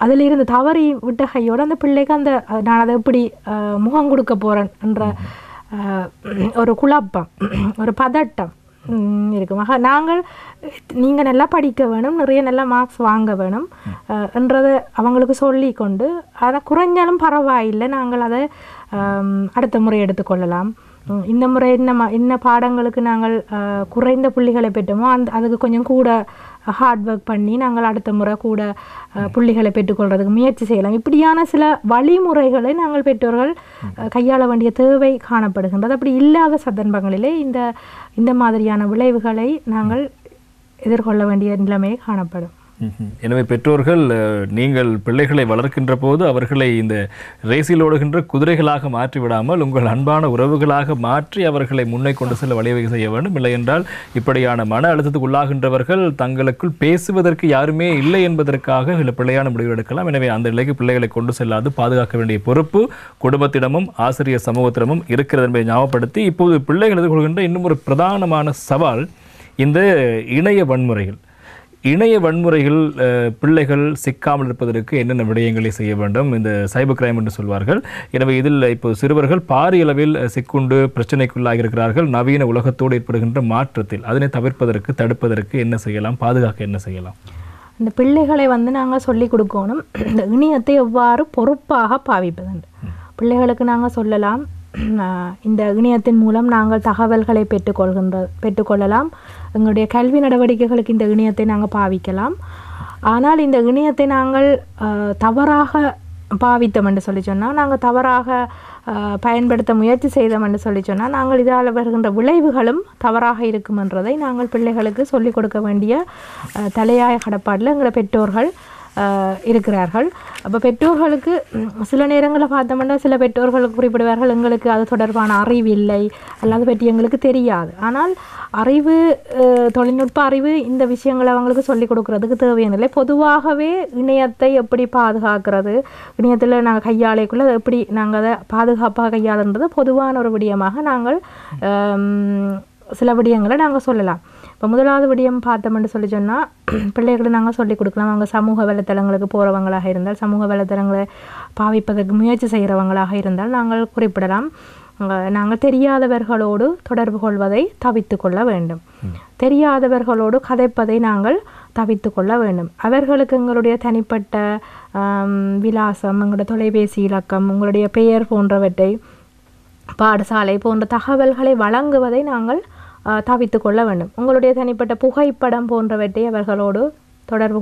அதில் இருந்து தவறி விட்ட கையோடு அந்த பிள்ளைக்கு அந்த நான் அதை எப்படி முகம் கொடுக்க போகிறேன் என்ற ஒரு குழப்பம், ஒரு பதட்டம் இருக்குமாக. நீங்கள் நல்லா படிக்க வேணும், நிறைய நல்ல மார்க்ஸ் வாங்க வேணும் என்றதை அவங்களுக்கு சொல்லி கொண்டு அதை குறைஞ்சாலும் பரவாயில்லை, நாங்கள் அதை அடுத்த முறை எடுத்துக்கொள்ளலாம். இந்த முறை என்ன பாடங்களுக்கு நாங்கள் குறைந்த புள்ளிகளை பெற்றோமோ அதுக்கு கொஞ்சம் கூட ஹார்ட் ஒர்க் பண்ணி நாங்கள் அடுத்த முறை கூட புள்ளிகளை பெற்றுக்கொள்றதுக்கு முயற்சி செய்யலாம். இப்படியான சில வழிமுறைகளை நாங்கள் பெற்றோர்கள் கையாள வேண்டிய தேவை காணப்படுகின்றது. அப்படி இல்லாத சந்தர்ப்பங்களிலே இந்த மாதிரியான விளைவுகளை நாங்கள் எதிர்கொள்ள வேண்டிய நிலைமை காணப்படும். எனவே பெற்றோர்கள் நீங்கள் பிள்ளைகளை வளர்க்கின்ற போது அவர்களை இந்த ரேசில் ஓடுகின்ற குதிரைகளாக மாற்றி விடாமல் உங்கள் அன்பான உறவுகளாக மாற்றி அவர்களை முன்னே கொண்டு செல்ல வழிவகை செய்ய வேண்டும். இல்லை என்றால் இப்படியான மன அழுத்தத்துக்கு உள்ளாகின்றவர்கள் தங்களுக்குள் பேசுவதற்கு யாருமே இல்லை என்பதற்காக சில பிள்ளையான முடிவு எடுக்கலாம். எனவே அந்த நிலைக்கு பிள்ளைகளை கொண்டு செல்லாது பாதுகாக்க வேண்டிய பொறுப்பு குடும்பத்திடமும் ஆசிரியர் சமூகத்திடமும் இருக்கிறது என்பதை ஞாபகப்படுத்தி இப்போது பிள்ளைகள் எதிர்கொள்கின்ற இன்னும் ஒரு பிரதானமான சவால் இந்த இணைய வன்முறைகள். இணைய வன்முறைகள் பிள்ளைகள் சிக்காமல் இருப்பதற்கு என்னென்ன விடயங்களை செய்ய வேண்டும், இந்த சைபர் கிரைம் என்று சொல்வார்கள். எனவே இதில் இப்போ சிறுவர்கள் பாரியளவில் சிக்குண்டு பிரச்சனைக்குள்ளாகி இருக்கிறார்கள். நவீன உலகத்தோடு ஏற்படுகின்ற மாற்றத்தில் அதனை தவிர்ப்பதற்கு தடுப்பதற்கு என்ன செய்யலாம், பாதுகாக்க என்ன செய்யலாம்? இந்த பிள்ளைகளை வந்து நாங்கள் சொல்லி கொடுக்கணும், இந்த இணையத்தை எவ்வாறு பொறுப்பாக பாவிப்பது. பிள்ளைகளுக்கு நாங்கள் சொல்லலாம், இந்த இணையத்தின் மூலம் நாங்கள் தகவல்களை பெற்றுக்கொள்ளலாம், எங்களுடைய கல்வி நடவடிக்கைகளுக்கு இந்த இணையத்தை நாங்கள் பாவிக்கலாம். ஆனால் இந்த இணையத்தை நாங்கள் தவறாக பாவித்தோம் என்று சொல்லி சொன்னால், நாங்கள் தவறாக பயன்படுத்த முயற்சி செய்தோம் என்று சொல்லி சொன்னால் நாங்கள் இதால் வருகின்ற விளைவுகளும் தவறாக இருக்கும் என்றதை நாங்கள் பிள்ளைகளுக்கு சொல்லிக் கொடுக்க வேண்டிய தலையாய கடப்பாட்டில் எங்களை பெற்றோர்கள் இருக்கிறார்கள். அப்போ பெற்றோர்களுக்கு சில நேரங்களில் பார்த்தோம்னா சில பெற்றோர்களுக்கு குறிப்பிடுவார்கள் எங்களுக்கு அது தொடர்பான அறிவு இல்லை அல்லது பற்றி எங்களுக்கு தெரியாது. ஆனால் அறிவு தொழில்நுட்ப அறிவு இந்த விஷயங்களை அவங்களுக்கு சொல்லிக் கொடுக்கறதுக்கு தேவையில்லை. பொதுவாகவே இணையத்தை எப்படி பாதுகாக்கிறது, இணையத்தில் நாங்கள் கையாளைக்குள்ள எப்படி நாங்கள் அதை பாதுகாப்பாக கையாளுன்றது பொதுவான ஒரு விடயமாக நாங்கள் சில விடயங்களை நாங்கள் சொல்லலாம். இப்போ முதலாவது விடயம் பார்த்தோம்னு சொல்லி சொன்னால் பிள்ளைகளை நாங்கள் சொல்லிக் கொடுக்கலாம். அவங்க சமூக வலைத்தளங்களுக்கு போகிறவங்களாக இருந்தால், சமூக வலைத்தளங்களை பாவிப்பதற்கு முயற்சி செய்கிறவங்களாக இருந்தால் நாங்கள் குறிப்பிடலாம். நாங்கள் தெரியாதவர்களோடு தொடர்பு கொள்வதை தவிர்த்து கொள்ள வேண்டும். தெரியாதவர்களோடு கதைப்பதை நாங்கள் தவிர்த்து கொள்ள வேண்டும். அவர்களுக்கு எங்களுடைய தனிப்பட்ட விலாசம், எங்களுடைய தொலைபேசி இலக்கம், உங்களுடைய பெயர் போன்றவற்றை, பாடசாலை போன்ற தகவல்களை வழங்குவதை நாங்கள் தவிர்த்து கொள்ள வேண்டும். உங்களுடைய தனிப்பட்ட புகைப்படம் போன்றவற்றை அவர்களோடு தொடர்பு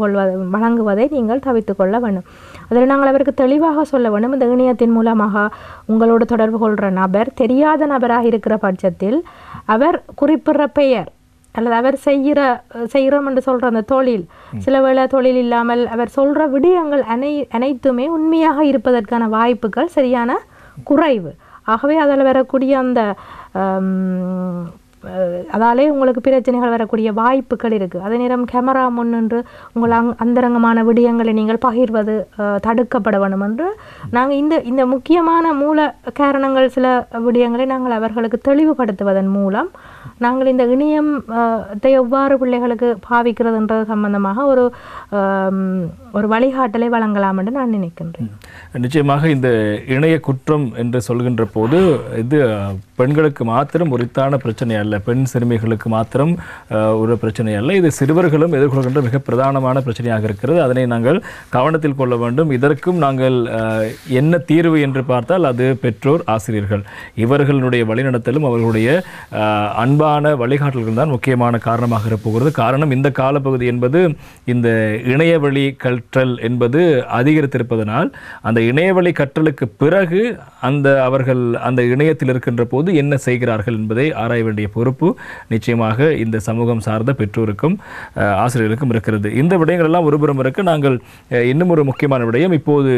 வழங்குவதை நீங்கள் தவிர்த்து கொள்ள வேண்டும். அதில் நாங்கள் அவருக்கு தெளிவாக சொல்ல வேண்டும். இந்த இணையத்தின் மூலமாக உங்களோடு தொடர்பு கொள்கிற நபர் தெரியாத நபராக இருக்கிற பட்சத்தில் அவர் குறிப்பிடுற பெயர் அல்லது அவர் செய்கிறோம் என்று சொல்கிற அந்த தொழில், சில வேளை தொழில் இல்லாமல் அவர் சொல்கிற விடயங்கள் அனைத்துமே உண்மையாக இருப்பதற்கான வாய்ப்புகள் சரியான குறைவு. ஆகவே அதில் வரக்கூடிய அந்த அதாலே உங்களுக்கு பிரச்சனைகள் வரக்கூடிய வாய்ப்புகள் இருக்குது. அதே நேரம் கேமரா முன்னின்று உங்கள் அந்தரங்கமான விடயங்களை நீங்கள் பகிர்வது தடுக்கப்பட வேண்டும் என்று நாங்கள் இந்த முக்கியமான மூல காரணங்கள் சில விடயங்களை நாங்கள் அவர்களுக்கு தெளிவுபடுத்துவதன் மூலம் நாங்கள் இந்த இணையத்தை எவ்வாறு பிள்ளைகளுக்கு பாவிக்கிறதுன்றது சம்பந்தமாக ஒரு வழிகாட்டலை வழங்கலாம் என்று நான் நினைக்கின்றேன். நிச்சயமாக இந்த இணைய குற்றம் என்று சொல்கின்ற போது இது பெண்களுக்கு மாத்திரம் உரித்தான பிரச்சனை அல்ல, பெண் சிறுமிகளுக்கு மாத்திரம் ஒரு பிரச்சனை அல்ல, இது சிறுவர்களும் எதிர்கொள்கின்ற மிக பிரதானமான பிரச்சனையாக இருக்கிறது. அதனை நாங்கள் கவனத்தில் கொள்ள வேண்டும். இதற்கும் நாங்கள் என்ன தீர்வு என்று பார்த்தால் அது பெற்றோர், ஆசிரியர்கள் இவர்களுடைய வழிநடத்தலும் அவர்களுடைய அன்பான வழிகாட்டல்கள் தான் முக்கியமான காரணமாக இருப்போகிறது. காரணம், இந்த காலப்பகுதி என்பது இந்த இணையவழி கற்றல் என்பது அதிகரித்திருப்பதனால் அந்த இணையவழி கற்றலுக்கு பிறகு அவர்கள் அந்த இணையத்தில் இருக்கின்ற போது என்ன செய்கிறார்கள் என்பதை ஆராய வேண்டிய பொறுப்பு நிச்சயமாக இந்த சமூகம் சார்ந்த பெற்றோருக்கும் ஆசிரியர்களுக்கும் இருக்கிறது. இந்த விடயங்கள் எல்லாம் ஒருபுறம் இருக்க, நாங்கள் இன்னும் ஒரு முக்கியமான விடயம், இப்போது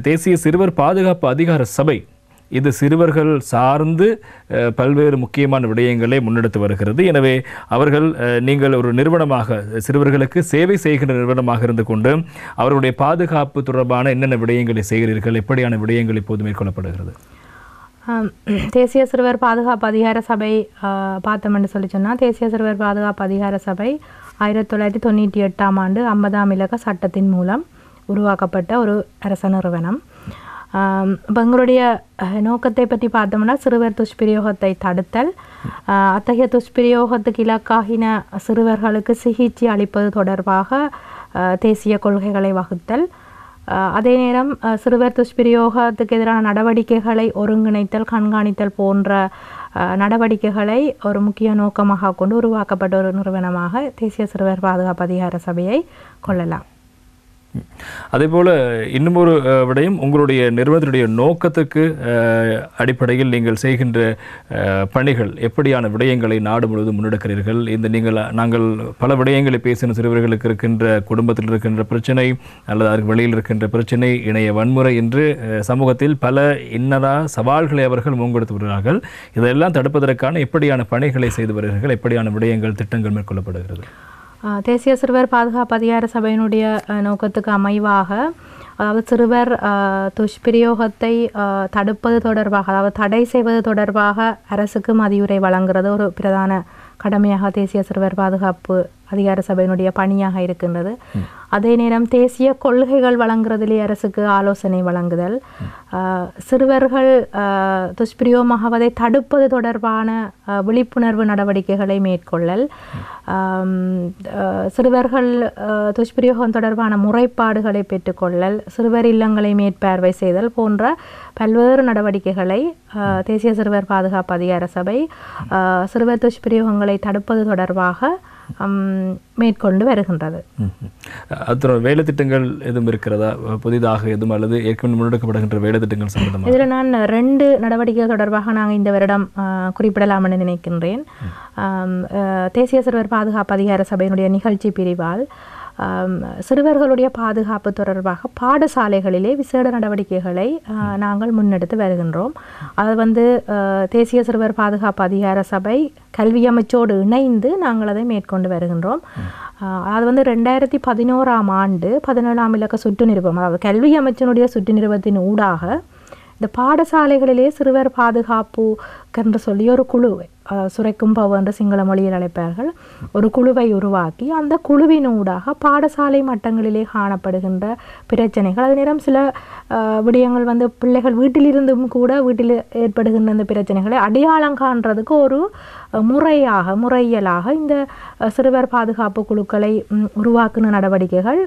தேசிய சிறுவர் பாதுகாப்பு அதிகார சபை இது சிறுவர்கள் சார்ந்து பல்வேறு முக்கியமான விடயங்களை முன்னெடுத்து வருகிறது. எனவே அவர்கள் நீங்கள் ஒரு நிறுவனமாக சிறுவர்களுக்கு சேவை செய்கின்ற நிறுவனமாக இருந்து கொண்டு அவர்களுடைய பாதுகாப்பு தொடர்பான என்னென்ன விடயங்களை செய்கிறீர்கள், எப்படியான விடயங்கள் இப்போது மேற்கொள்ளப்படுகிறது? தேசிய சிறுவர் பாதுகாப்பு அதிகார சபை பார்த்தோம்னு சொல்லி சொன்னால், தேசிய சிறுவர் பாதுகாப்பு அதிகார சபை 1998ஆம் ஆண்டு 50ஆம் இலக்க சட்டத்தின் மூலம் உருவாக்கப்பட்ட ஒரு அரச நிறுவனம். இப்போ எங்களுடைய நோக்கத்தை பற்றி பார்த்தோம்னா, சிறுவர் துஷ்பிரயோகத்தை தடுத்தல், அத்தகைய துஷ்பிரயோகத்துக்கு இலக்காகின சிறுவர்களுக்கு சிகிச்சை அளிப்பது தொடர்பாக தேசிய கொள்கைகளை வகுத்தல், அதே நேரம் சிறுவர் துஷ்பிரயோகத்துக்கு எதிரான நடவடிக்கைகளை ஒருங்கிணைத்தல், கண்காணித்தல் போன்ற நடவடிக்கைகளை ஒரு முக்கிய நோக்கமாக கொண்டு உருவாக்கப்பட்ட ஒரு நிறுவனமாக தேசிய சிறுவர் பாதுகாப்பு அதிகார சபையை கொள்ளலாம். அதேபோல் இன்னும் ஒரு விடயம், உங்களுடைய நிறுவனத்தினுடைய நோக்கத்துக்கு அடிப்படையில் நீங்கள் செய்கின்ற பணிகள், எப்படியான விடயங்களை நாடு முழுவதும் முன்னெடுக்கிறீர்கள்? நாங்கள் பல விடயங்களை பேசின, சிறுவர்களுக்கு இருக்கின்ற குடும்பத்தில் இருக்கின்ற பிரச்சனை அல்லது அதற்கு வெளியில் இருக்கின்ற பிரச்சனை, இணைய வன்முறை என்று சமூகத்தில் பல சவால்களை அவர்கள் முன்கொடுத்து வருகிறார்கள். இதெல்லாம் தடுப்பதற்கான எப்படியான பணிகளை செய்து வருகிறார்கள்? எப்படியான விடயங்கள், திட்டங்கள் மேற்கொள்ளப்படுகிறது? தேசிய சிறுவர் பாதுகாப்பு அதிகார சபையினுடைய நோக்கத்துக்கு அமைவாக, அதாவது சிறுவர் துஷ்பிரயோகத்தை தடுப்பது தொடர்பாக, அதாவது தடை செய்வது தொடர்பாக அரசுக்கு மதியுரை வழங்குறது ஒரு பிரதான கடமையாக தேசிய சிறுவர் பாதுகாப்பு அதிகார சபையினுடைய பணியாக இருக்கின்றது. அதே நேரம் தேசிய கொள்கைகள் வழங்குறதிலே அரசுக்கு ஆலோசனை வழங்குதல், சிறுவர்கள் துஷ்பிரயோகமாவதை தடுப்பது தொடர்பான விழிப்புணர்வு நடவடிக்கைகளை மேற்கொள்ளல், சிறுவர்கள் துஷ்பிரயோகம் தொடர்பான முறைப்பாடுகளை பெற்றுக்கொள்ளல், சிறுவர் இல்லங்களை மேற்பார்வை செய்தல் போன்ற பல்வேறு நடவடிக்கைகளை தேசிய சிறுவர் பாதுகாப்பு அதிகார சபை சிறுவர் துஷ்பிரயோகங்களை தடுப்பது தொடர்பாக மேற்கொண்டு வருகின்றது. அத்தனை வேலை திட்டங்கள் எதுவும் இருக்கிறதா, புதிதாக எதுவும், அல்லது ஏற்கனவே முன்னெடுக்கப்படுகின்ற வேலை திட்டங்கள் சம்பந்தமாக? இதில் நான் 2 நடவடிக்கைகள் தொடர்பாக நாங்கள் இந்த வருடம் குறிப்பிடலாம் என்று நினைக்கின்றேன். தேசிய சிறுவர் பாதுகாப்பு அதிகார சபையினுடைய நிகழ்ச்சி பிரிவால் சிறுவர்களுடைய பாதுகாப்பு தொடர்பாக பாடசாலைகளிலே விசேட நடவடிக்கைகளை நாங்கள் முன்னெடுத்து வருகின்றோம். அது வந்து தேசிய சிறுவர் பாதுகாப்பு அதிகார சபை கல்வி அமைச்சோடு இணைந்து நாங்கள் அதை மேற்கொண்டு வருகின்றோம். அது வந்து 2011ஆம் ஆண்டு 17ஆம் இலக்க சுற்று நிருபம், அதாவது கல்வி அமைச்சனுடைய சுற்று நிருபத்தின் ஊடாக இந்த பாடசாலைகளிலே சிறுவர் பாதுகாப்பு என்று சொல்லி ஒரு குழு, சுரைக்கும் பவ என்று சிங்கள மொழியில் அழைப்பார்கள், ஒரு குழுவை உருவாக்கி அந்த குழுவின் ஊடாக பாடசாலை மட்டங்களிலே காணப்படுகின்ற பிரச்சனைகள், அது நேரம் சில விடயங்கள் வந்து பிள்ளைகள் வீட்டிலிருந்தும் கூட வீட்டில் ஏற்படுகின்ற அந்த பிரச்சனைகளை அடையாளம் காண்றதுக்கு ஒரு முறையலாக இந்த சிறுவர் பாதுகாப்பு குழுக்களை உருவாக்குன நடவடிக்கைகள்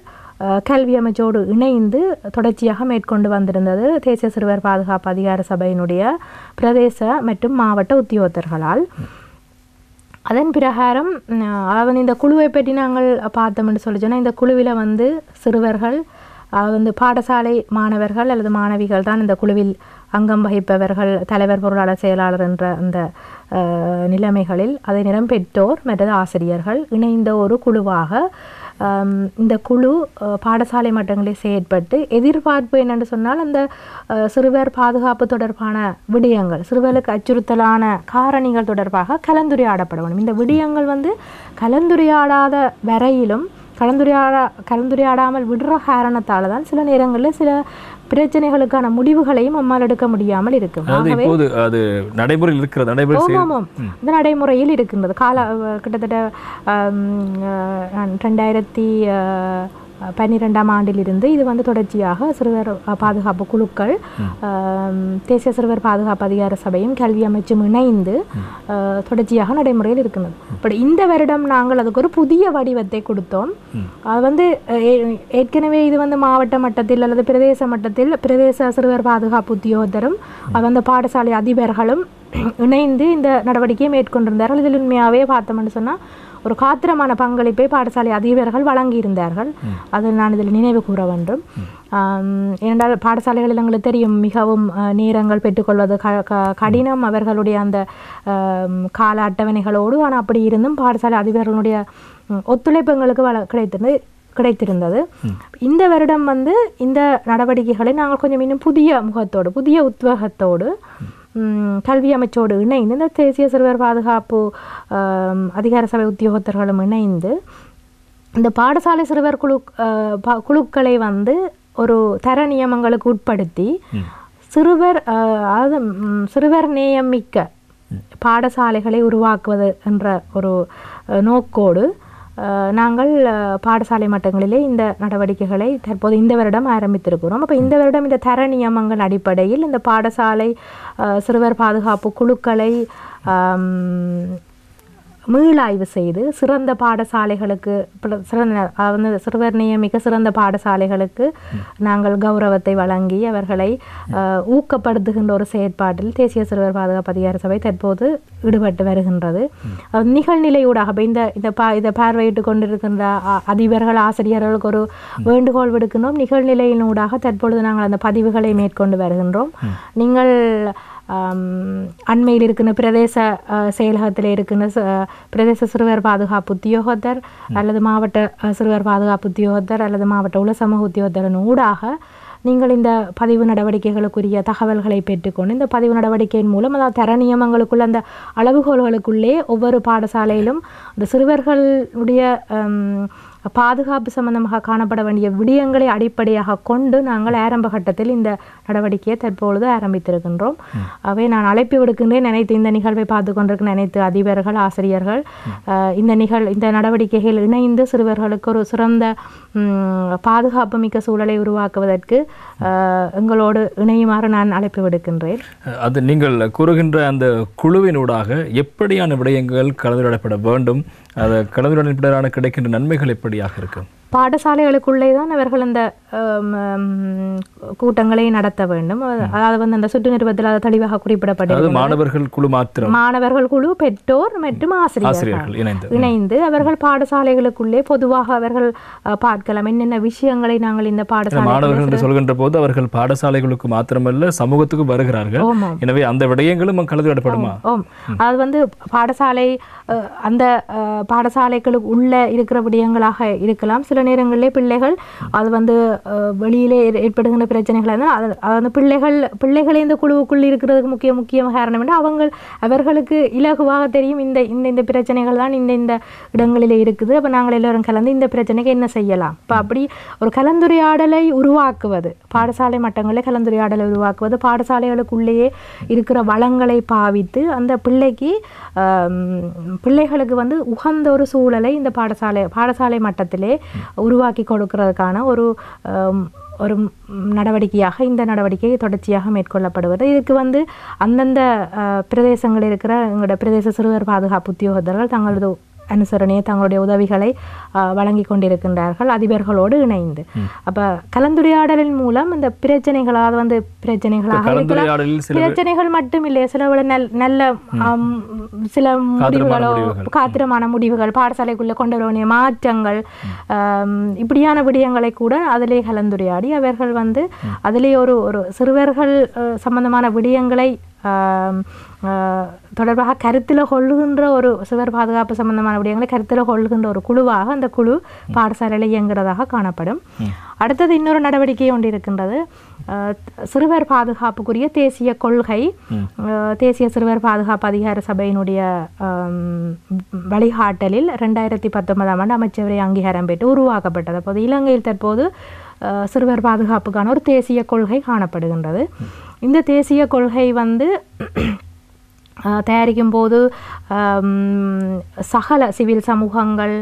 கல்வி அமைச்சோடு இணைந்து தொடர்ச்சியாக மேற்கொண்டு வந்திருந்தது தேசிய சிறுவர் பாதுகாப்பு அதிகார சபையினுடைய பிரதேச மற்றும் மாவட்ட உத்தியோகத்தர்களால். அதன் பிரகாரம் அதாவது இந்த குழுவை பற்றி நாங்கள் பார்த்தோம்னு சொல்லி சொன்னால், இந்த குழுவில் வந்து சிறுவர்கள், வந்து பாடசாலை மாணவர்கள் அல்லது மாணவிகள் தான் இந்த குழுவில் அங்கம் வகிப்பவர்கள், தலைவர் பொருளாளர் செயலாளர் என்ற அந்த நிலைமைகளில் அதே நேரம் பெற்றோர் மற்றது ஆசிரியர்கள் இணைந்த ஒரு குழுவாக இந்த குழு பாடசாலை மட்டங்களில் செயற்பட்டு எதிர்பார்ப்பு என்னென்னு சொன்னால், அந்த சிறுவர் பாதுகாப்பு தொடர்பான விடயங்கள், சிறுவர்களுக்கு அச்சுறுத்தலான காரணிகள் தொடர்பாக கலந்துரையாடப்பட வேண்டும். இந்த விடயங்கள் வந்து கலந்துரையாடாத வரையிலும் கலந்துரையாடாமல் விடுற காரணத்தால் தான் சில நேரங்களில் சில பிரச்சனைகளுக்கான முடிவுகளையும் நம்மால் எடுக்க முடியாமல் இருக்கும். நடைமுறையில் இருக்கின்றது. கிட்டத்தட்ட 2012ஆம் ஆண்டிலிருந்து இது வந்து தொடர்ச்சியாக சிறுவர் பாதுகாப்பு குழுக்கள் தேசிய சிறுவர் பாதுகாப்பு அதிகார சபையும் கல்வி அமைச்சும் இணைந்து தொடர்ச்சியாக நடைமுறையில் இருக்கின்றது. பட் இந்த வருடம் நாங்கள் அதுக்கு ஒரு புதிய வடிவத்தை கொடுத்தோம். அது வந்து ஏற்கனவே இது வந்து மாவட்ட மட்டத்தில் அல்லது பிரதேச மட்டத்தில் பிரதேச சிறுவர் பாதுகாப்பு உத்தியோகத்தரும் அந்த பாடசாலை அதிபர்களும் இணைந்து இந்த நடவடிக்கையை மேற்கொண்டிருந்தார்கள். இதில் உண்மையாகவே பார்த்தோம்னு சொன்னால் ஒரு காத்திரமான பங்களிப்பை பாடசாலை அதிபர்கள் வழங்கியிருந்தார்கள். அதை நான் இதில் நினைவு கூற வேண்டும். ஏனென்றால் பாடசாலைகளில் எங்களுக்கு தெரியும், மிகவும் நேரங்கள் பெற்றுக்கொள்வது கடினம் அவர்களுடைய அந்த கால அட்டவணைகளோடு. ஆனால் அப்படி இருந்தும் பாடசாலை அதிபர்களுடைய ஒத்துழைப்பு எங்களுக்கு கிடைத்திருந்தது. இந்த வருடம் வந்து இந்த நடவடிக்கைகளை நாங்கள் கொஞ்சம் இன்னும் புதிய முகத்தோடு, புதிய உத்வேகத்தோடு கல்வி அமைச்சோடு இணைந்து இந்த தேசிய சிறுவர் பாதுகாப்பு அதிகார சபை உத்தியோகத்தர்களும் இணைந்து இந்த பாடசாலை சிறுவர் குழுக்களை வந்து ஒரு தர நியமங்களுக்கு உட்படுத்தி சிறுவர் நேயமிக்க பாடசாலைகளை உருவாக்குவது என்ற ஒரு நோக்கோடு நாங்கள் பாடசாலை மட்டங்களிலே இந்த நடவடிக்கைகளை தற்போது இந்த வருடம் ஆரம்பித்திருக்கிறோம். அப்போ இந்த வருடம் இந்த தர நியமங்கள் அடிப்படையில் இந்த பாடசாலை சிறுவர் பாதுகாப்பு குழுக்களை மீளாய்வு செய்து சிறந்த பாடசாலைகளுக்கு சிறுவர் நியமிக்க சிறந்த பாடசாலைகளுக்கு நாங்கள் கௌரவத்தை வழங்கி அவர்களை ஊக்கப்படுத்துகின்ற ஒரு செயற்பாட்டில் தேசிய சிறுவர் பாதுகாப்பு அதிகார சபை தற்போது ஈடுபட்டு வருகின்றது. நிகழ்நிலையூடாக இதை பார்வையிட்டு கொண்டிருக்கின்ற அதிபர்கள் ஆசிரியர்களுக்கு ஒரு வேண்டுகோள் விடுக்கின்றோம். நிகழ்நிலையினூடாக தற்பொழுது நாங்கள் அந்த பதிவுகளை மேற்கொண்டு வருகின்றோம். நீங்கள் அண்மையில் இருக்கின்ற பிரதேச செயலகத்தில் இருக்கின்ற பிரதேச சிறுவர் பாதுகாப்பு உத்தியோகத்தர் அல்லது மாவட்ட சிறுவர் பாதுகாப்பு உத்தியோகத்தர் அல்லது மாவட்ட உள சமூக உத்தியோகத்தரின் ஊடாக நீங்கள் இந்த பதிவு நடவடிக்கைகளுக்குரிய தகவல்களை பெற்றுக்கொண்டு இந்த பதிவு நடவடிக்கையின் மூலம் அதாவது தர நியமங்களுக்குள்ள அந்த அளவுகோல்களுக்குள்ளே ஒவ்வொரு பாடசாலையிலும் அந்த சிறுவர்களுடைய பாதுகாப்பு சம்பந்தமாக காணப்பட வேண்டிய விடயங்களை அடிப்படையாக கொண்டு நாங்கள் ஆரம்ப கட்டத்தில் இந்த நடவடிக்கையை தற்பொழுது ஆரம்பித்திருக்கின்றோம். அவை நான் அழைப்பு விடுக்கின்றேன். நினைத்து இந்த நிகழ்வை பார்த்து கொண்டிருக்கிற அனைத்து அதிபர்கள், ஆசிரியர்கள் இந்த நடவடிக்கைகள் இணைந்து சிறுவர்களுக்கு ஒரு சிறந்த பாதுகாப்பு மிக்க சூழலை உருவாக்குவதற்கு எங்களோடு இணையுமாறு நான் அழைப்பு விடுக்கின்றேன். அது நீங்கள் கூறுகின்ற அந்த குழுவினூடாக எப்படியான விடயங்கள் கலந்துரையாடப்பட வேண்டும், அது கலந்துரையாடப்பட கிடைக்கின்ற நன்மைகள் எப்படியாக இருக்கும்? பாடசாலைகளுக்குள்ளே தான் அவர்கள் அந்த கூட்டங்களை நடத்த வேண்டும். அதாவது வந்து அந்த சுற்று நிறுவனத்தில் அது தெளிவாக குறிப்பிடப்பட்டது. மாணவர்கள் குழு, பெற்றோர் மற்றும் ஆசிரியர்கள் இணைந்து அவர்கள் பாடசாலைகளுக்குள்ளே பொதுவாக அவர்கள் பார்க்கலாம் என்னென்ன விஷயங்களை நாங்கள் இந்த மாணவர்கள் என்று சொல்கின்ற போது அவர்கள் பாடசாலைகளுக்கு மாத்திரமல்ல சமூகத்துக்கு வருகிறார்கள். எனவே அந்த விடயங்களும் கலந்துரையாடப்படுமா? அது வந்து பாடசாலை அந்த பாடசாலைகளுக்கு உள்ள இருக்கிற விடயங்களாக இருக்கலாம். சில சில நேரங்களிலே பிள்ளைகள் அது வந்து வெளியிலே ஏற்படுகின்ற பிரச்சனைகள் அது அந்த பிள்ளைகளே இந்த குழுவுக்குள் இருக்கிறதுக்கு முக்கிய காரணம் என்று அவர்களுக்கு இலகுவாக தெரியும் இந்த பிரச்சனைகள் தான் இந்த இடங்களிலே இருக்குது. அப்போ நாங்கள் எல்லோரும் கலந்து இந்த பிரச்சனைக்கு என்ன செய்யலாம். இப்போ அப்படி ஒரு கலந்துரையாடலை உருவாக்குவது, பாடசாலை மட்டங்களில் கலந்துரையாடலை உருவாக்குவது, பாடசாலைகளுக்குள்ளேயே இருக்கிற வளங்களை பாவித்து அந்த பிள்ளைகளுக்கு வந்து உகந்த ஒரு சூழலை இந்த பாடசாலை மட்டத்திலே உருவாக்கி கொடுக்கிறதுக்கான ஒரு நடவடிக்கையாக இந்த நடவடிக்கை தொடர்ச்சியாக மேற்கொள்ளப்படுவது. இதுக்கு வந்து அந்தந்த பிரதேசங்களில் இருக்கிற எங்களோட பிரதேச சிறுவர் பாதுகாப்பு உத்தியோகத்தர்கள் தங்களது அனுசரணையை தங்களுடைய உதவிகளை வழங்கி கொண்டிருக்கின்றார்கள் அதிபர்களோடு இணைந்து. அப்போ கலந்துரையாடலின் மூலம் இந்த பிரச்சனைகளாக வந்து பிரச்சனைகள் மட்டும் இல்லை, சில நல்ல சில முடிவுகளோ காத்திரமான முடிவுகள், பாடசாலைக்குள்ளே கொண்டு வரக்கூடிய மாற்றங்கள், இப்படியான விடயங்களை கூட அதிலே கலந்துரையாடி அவர்கள் வந்து அதிலே ஒரு சிறுவர்கள் சம்பந்தமான விடயங்களை தொடர்பாக கருத்தில் கொள்ளுகின்ற ஒரு சிறுவர் பாதுகாப்பு சம்பந்தமான விடயங்களை கருத்தில் கொள்ளுகின்ற ஒரு குழுவாக அந்த குழு பாடசாலையில் இயங்குறதாக காணப்படும். அடுத்தது இன்னொரு நடவடிக்கை ஒன்று இருக்கின்றது. சிறுவர் பாதுகாப்புக்குரிய தேசிய கொள்கை தேசிய சிறுவர் பாதுகாப்பு அதிகார சபையினுடைய வழிகாட்டலில் 2019 ஆண்டு அமைச்சரவை அங்கீகாரம் பெற்று உருவாக்கப்பட்டது. அப்போது இலங்கையில் தற்போது சிறுவர் பாதுகாப்புக்கான ஒரு தேசிய கொள்கை காணப்படுகின்றது. இந்த தேசிய கொள்கை வந்து தயாரிக்கும் போது சகல சிவில் சமூகங்கள்,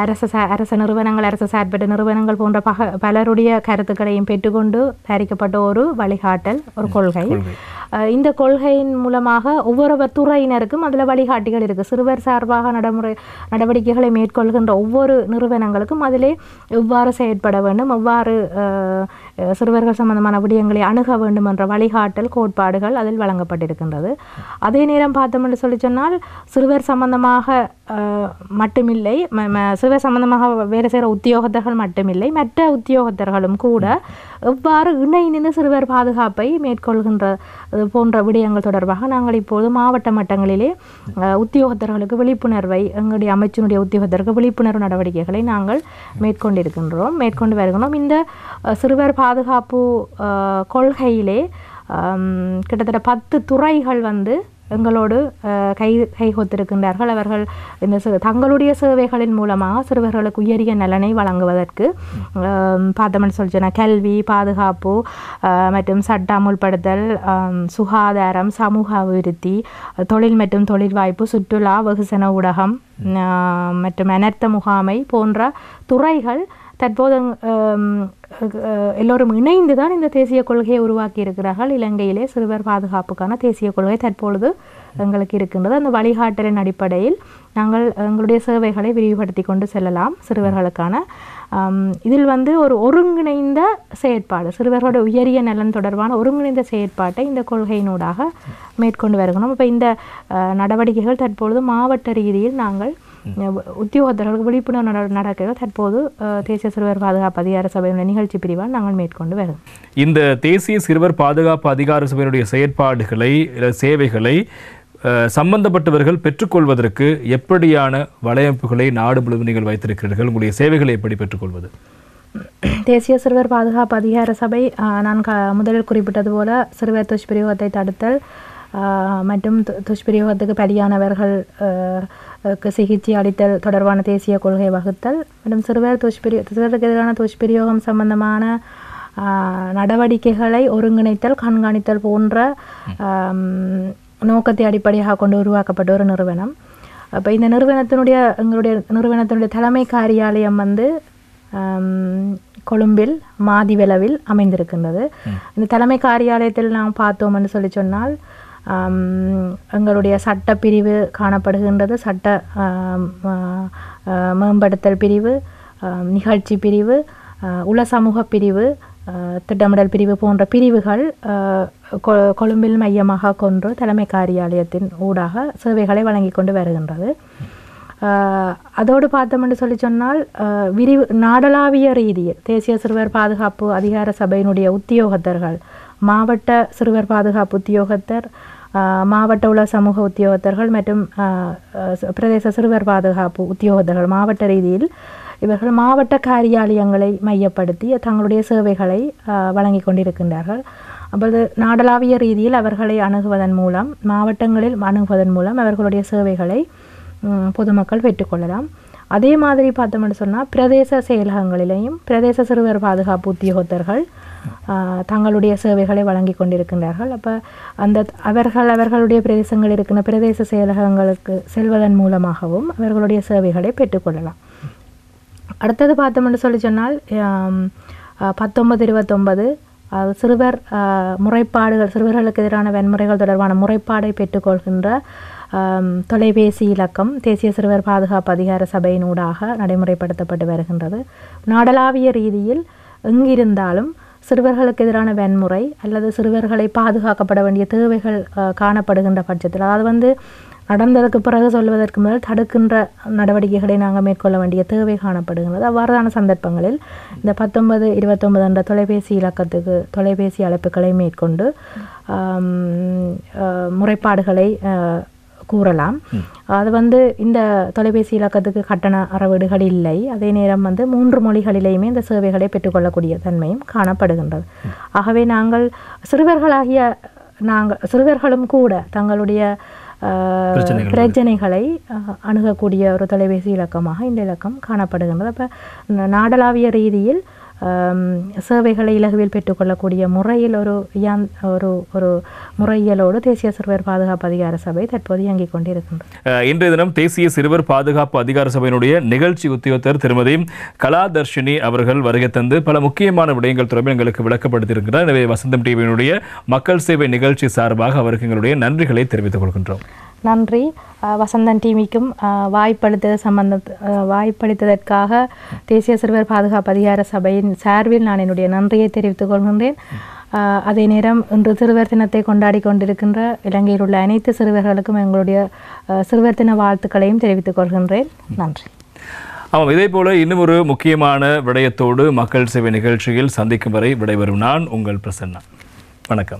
அரச நிறுவனங்கள், அரசு சார்பற்ற நிறுவனங்கள் போன்ற பலருடைய கருத்துக்களையும் பெற்றுக்கொண்டு தயாரிக்கப்பட்ட ஒரு வழிகாட்டல், ஒரு கொள்கை. இந்த கொள்கையின் மூலமாக ஒவ்வொரு துறையினருக்கும் அதில் வழிகாட்டிகள் இருக்குது. சிறுவர் சார்பாக நடவடிக்கைகளை மேற்கொள்கின்ற ஒவ்வொரு நிறுவனங்களுக்கும் அதிலே எவ்வாறு செயற்பட வேண்டும், எவ்வாறு சிறுவர்கள் சம்பந்தமான விடயங்களை அணுக வேண்டும் என்ற வழிகாட்டல் கோட்பாடுகள் அதில் வழங்கப்பட்டிருக்கின்றது. அதே நேரம் பார்த்தோம் என்று சொல்லி சொன்னால் சிறுவர் சம்பந்தமாக மட்டுமில்லை, சிறுவர் சம்பந்தமாக வேறு செய்கிற உத்தியோகத்தர்கள் மட்டுமில்லை, மற்ற உத்தியோகத்தர்களும் கூட எவ்வாறு இணைந்து சிறுவர் பாதுகாப்பை மேற்கொள்கின்ற போன்ற விடயங்கள் தொடர்பாக நாங்கள் இப்போது மாவட்ட மட்டங்களிலே உத்தியோகத்தர்களுக்கு விழிப்புணர்வை, எங்களுடைய அமைச்சினுடைய உத்தியோகத்தருக்கு விழிப்புணர்வு நடவடிக்கைகளை நாங்கள் மேற்கொண்டு வருகிறோம். இந்த சிறுவர் பாதுகாப்பு கொள்கையிலே கிட்டத்தட்ட 10 துறைகள் வந்து எங்களோடு கைகோத்திருக்கின்றார்கள். அவர்கள் இந்த தங்களுடைய சேவைகளின் மூலமாக சிறுவர்களுக்கு உயரிய நலனை வழங்குவதற்கு பார்த்தோம்னு சொல்லிச்சோன்னா கல்வி, பாதுகாப்பு மற்றும் சட்ட அமுல்படுத்தல், சுகாதாரம், சமூக அபிவிருத்தி, தொழில் மற்றும் தொழில் வாய்ப்பு, சுற்றுலா, வெகுசன ஊடகம் மற்றும் அனர்த்த முகாமை போன்ற துறைகள் தற்போது எல்லோரும் இணைந்து தான் இந்த தேசிய கொள்கையை உருவாக்கி இருக்கிறார்கள். இலங்கையிலே சிறுவர் பாதுகாப்புக்கான தேசிய கொள்கை தற்பொழுது எங்களுக்கு இருக்கின்றது. அந்த வழிகாட்டலின் அடிப்படையில் நாங்கள் எங்களுடைய சேவைகளை விரிவுபடுத்தி கொண்டு செல்லலாம் சிறுவர்களுக்கான. இதில் வந்து ஒரு ஒருங்கிணைந்த செயற்பாடு, சிறுவர்களுடைய உயரிய நலன் தொடர்பான ஒருங்கிணைந்த செயற்பாட்டை இந்த கொள்கையினூடாக மேற்கொண்டு வருகிறோம். இப்போ இந்த நடவடிக்கைகள் தற்பொழுது மாவட்ட ரீதியில் நாங்கள் உத்தியோகத்தர்களுக்கு விழிப்புணர்வு நடக்கிறது. தற்போது தேசிய சிறுவர் பாதுகாப்பு அதிகார சபையினுடைய நிகழ்ச்சி பிரிவால் நாங்கள் மேற்கொண்டு வருகிறோம். இந்த தேசிய சிறுவர் பாதுகாப்பு அதிகார சபையினுடைய செயற்பாடுகளை, சேவைகளை சம்பந்தப்பட்டவர்கள் பெற்றுக்கொள்வதற்கு எப்படியான வலையமைப்புகளை நாடு முழுவதும் நீங்கள் வைத்திருக்கிறீர்கள்? உங்களுடைய சேவைகளை எப்படி பெற்றுக்கொள்வது? தேசிய சிறுவர் பாதுகாப்பு அதிகார சபை நான் முதலில் குறிப்பிட்டது போல சிறுவர் துஷ்பிரயோகத்தை தடுத்தல் மற்றும் துஷ்பிரயோகத்துக்கு பலியானவர்கள் சிகிச்சை அளித்தல் தொடர்பான தேசிய கொள்கை வகுத்தல் மற்றும் சிறுவருக்கு எதிரான துஷ்பிரயோகம் சம்பந்தமான நடவடிக்கைகளை ஒருங்கிணைத்தல், கண்காணித்தல் போன்ற நோக்கத்தை அடிப்படையாக கொண்டு உருவாக்கப்பட்ட ஒரு நிறுவனம். அப்போ இந்த எங்களுடைய நிறுவனத்தினுடைய தலைமை காரியாலயம் வந்து கொழும்பில் மாதிவெளவில் அமைந்திருக்கின்றது. இந்த தலைமை காரியாலயத்தில் நாம் பார்த்தோம்னு சொல்லி சொன்னால் எங்களுடைய சட்டப்பிரிவு காணப்படுகின்றது. சட்ட மேம்படுத்தல் பிரிவு, நிகழ்ச்சி பிரிவு, உள சமூக பிரிவு, திட்டமிடல் பிரிவு போன்ற பிரிவுகள் கொழும்பில் மையமாக கொண்டு தலைமை காரியாலயத்தின் ஊடாக சேவைகளை வழங்கி கொண்டு வருகின்றது. அதோடு பார்த்தோம்னு சொல்லி சொன்னால் நாடளாவிய ரீதியில் தேசிய சிறுவர் பாதுகாப்பு அதிகார சபையினுடைய உத்தியோகத்தர்கள், மாவட்ட சிறுவர் பாதுகாப்பு உத்தியோகத்தர், மாவட்ட உள சமூக உத்தியோகத்தர்கள் மற்றும் பிரதேச சிறுவர் பாதுகாப்பு உத்தியோகத்தர்கள் மாவட்ட ரீதியில் இவர்கள் மாவட்ட காரியாலயங்களை மையப்படுத்தி தங்களுடைய சேவைகளை வழங்கி கொண்டிருக்கின்றார்கள். அப்போது நாடளாவிய ரீதியில் அவர்களை அணுகுவதன் மூலம், மாவட்டங்களில் அணுகுவதன் மூலம் அவர்களுடைய சேவைகளை பொதுமக்கள் பெற்றுக்கொள்ளலாம். அதே மாதிரி பார்த்தோம்னு சொன்னால் பிரதேச செயலகங்களிலேயும் பிரதேச சிறுவர் பாதுகாப்பு உத்தியோகத்தர்கள் தங்களுடைய சேவைகளை வழங்கி கொண்டிருக்கின்றார்கள். அப்போ அவர்களுடைய பிரதேசங்கள் இருக்கின்ற பிரதேச செயலகங்களுக்கு செல்வதன் மூலமாகவும் அவர்களுடைய சேவைகளை பெற்றுக்கொள்ளலாம். அடுத்தது பார்த்தோம்னு சொன்னால் 1929 சிறுவர் முறைப்பாடுகள், சிறுவர்களுக்கு எதிரான வன்முறைகள் தொடர்பான முறைப்பாடை பெற்றுக்கொள்கின்ற தொலைபேசி இலக்கம் தேசிய சிறுவர் பாதுகாப்பு அதிகார சபையினூடாக நடைமுறைப்படுத்தப்பட்டு வருகின்றது. நாடளாவிய ரீதியில் எங்கிருந்தாலும் சிறுவர்களுக்கு எதிரான வன்முறை அல்லது சிறுவர்களை பாதுகாக்கப்பட வேண்டிய தேவைகள் காணப்படுகின்ற பட்சத்தில், அதாவது நடந்ததற்கு பிறகு சொல்வதற்கு முதல் தடுக்கின்ற நடவடிக்கைகளை நாங்கள் மேற்கொள்ள வேண்டிய தேவை காணப்படுகின்றது. அவ்வாறான சந்தர்ப்பங்களில் இந்த 1929 என்ற தொலைபேசி இலக்கத்துக்கு தொலைபேசி அழைப்புகளை மேற்கொண்டு முறைப்பாடுகளை கூறலாம். அது இந்த தொலைபேசி இலக்கத்துக்கு கட்டண அறவீடுகள் இல்லை. அதே நேரம் 3 மொழிகளிலேயுமே இந்த சேவைகளை பெற்றுக்கொள்ளக்கூடிய தன்மையும் காணப்படுகின்றது. ஆகவே நாங்கள் சிறுவர்களும் கூட தங்களுடைய பிரச்சனைகளை அணுகக்கூடிய ஒரு தொலைபேசி இலக்கமாக இந்த இலக்கம் காணப்படுகின்றது. அப்போ நாடளாவிய ரீதியில் சேவைகளை இலகுவில் பெற்றுக்கொள்ளக்கூடிய முறையில் ஒரு முறையியலோடு தேசிய சிறுவர் பாதுகாப்பு அதிகார சபை தற்போது இயங்கிக் கொண்டிருக்கின்றது. இன்றைய தினம் தேசிய சிறுவர் பாதுகாப்பு அதிகார சபையினுடைய நிகழ்ச்சி உத்தியோகத்தர் திருமதி கலாதர்ஷினி அவர்கள் வருகை தந்து பல முக்கியமான விடயங்கள் தொடர்பில் எங்களுக்கு விளக்கப்படுத்தியிருக்கிறார். எனவே வசந்தம் டிவியினுடைய மக்கள் சேவை நிகழ்ச்சி சார்பாக அவருக்கு எங்களுடைய நன்றிகளை தெரிவித்துக் கொள்கின்றோம். நன்றி. வசந்தன் டிவிக்கும் வாய்ப்பளித்ததற்காக தேசிய சிறுவர் பாதுகாப்பு அதிகார சபையின் சார்பில் நான் என்னுடைய நன்றியை தெரிவித்துக் கொள்கின்றேன். அதே நேரம் இன்று சிறுவர் தினத்தை கொண்டாடி கொண்டிருக்கின்ற இலங்கையில் உள்ள அனைத்து சிறுவர்களுக்கும் எங்களுடைய சிறுவர் தின வாழ்த்துக்களையும் தெரிவித்துக் கொள்கின்றேன். நன்றி. ஆமாம், இதே போல இன்னும் ஒரு முக்கியமான விடயத்தோடு மக்கள் சேவை நிகழ்ச்சியில் சந்திக்கும் வரை விடைபெறும் நான் உங்கள் பிரசன்னா. வணக்கம்.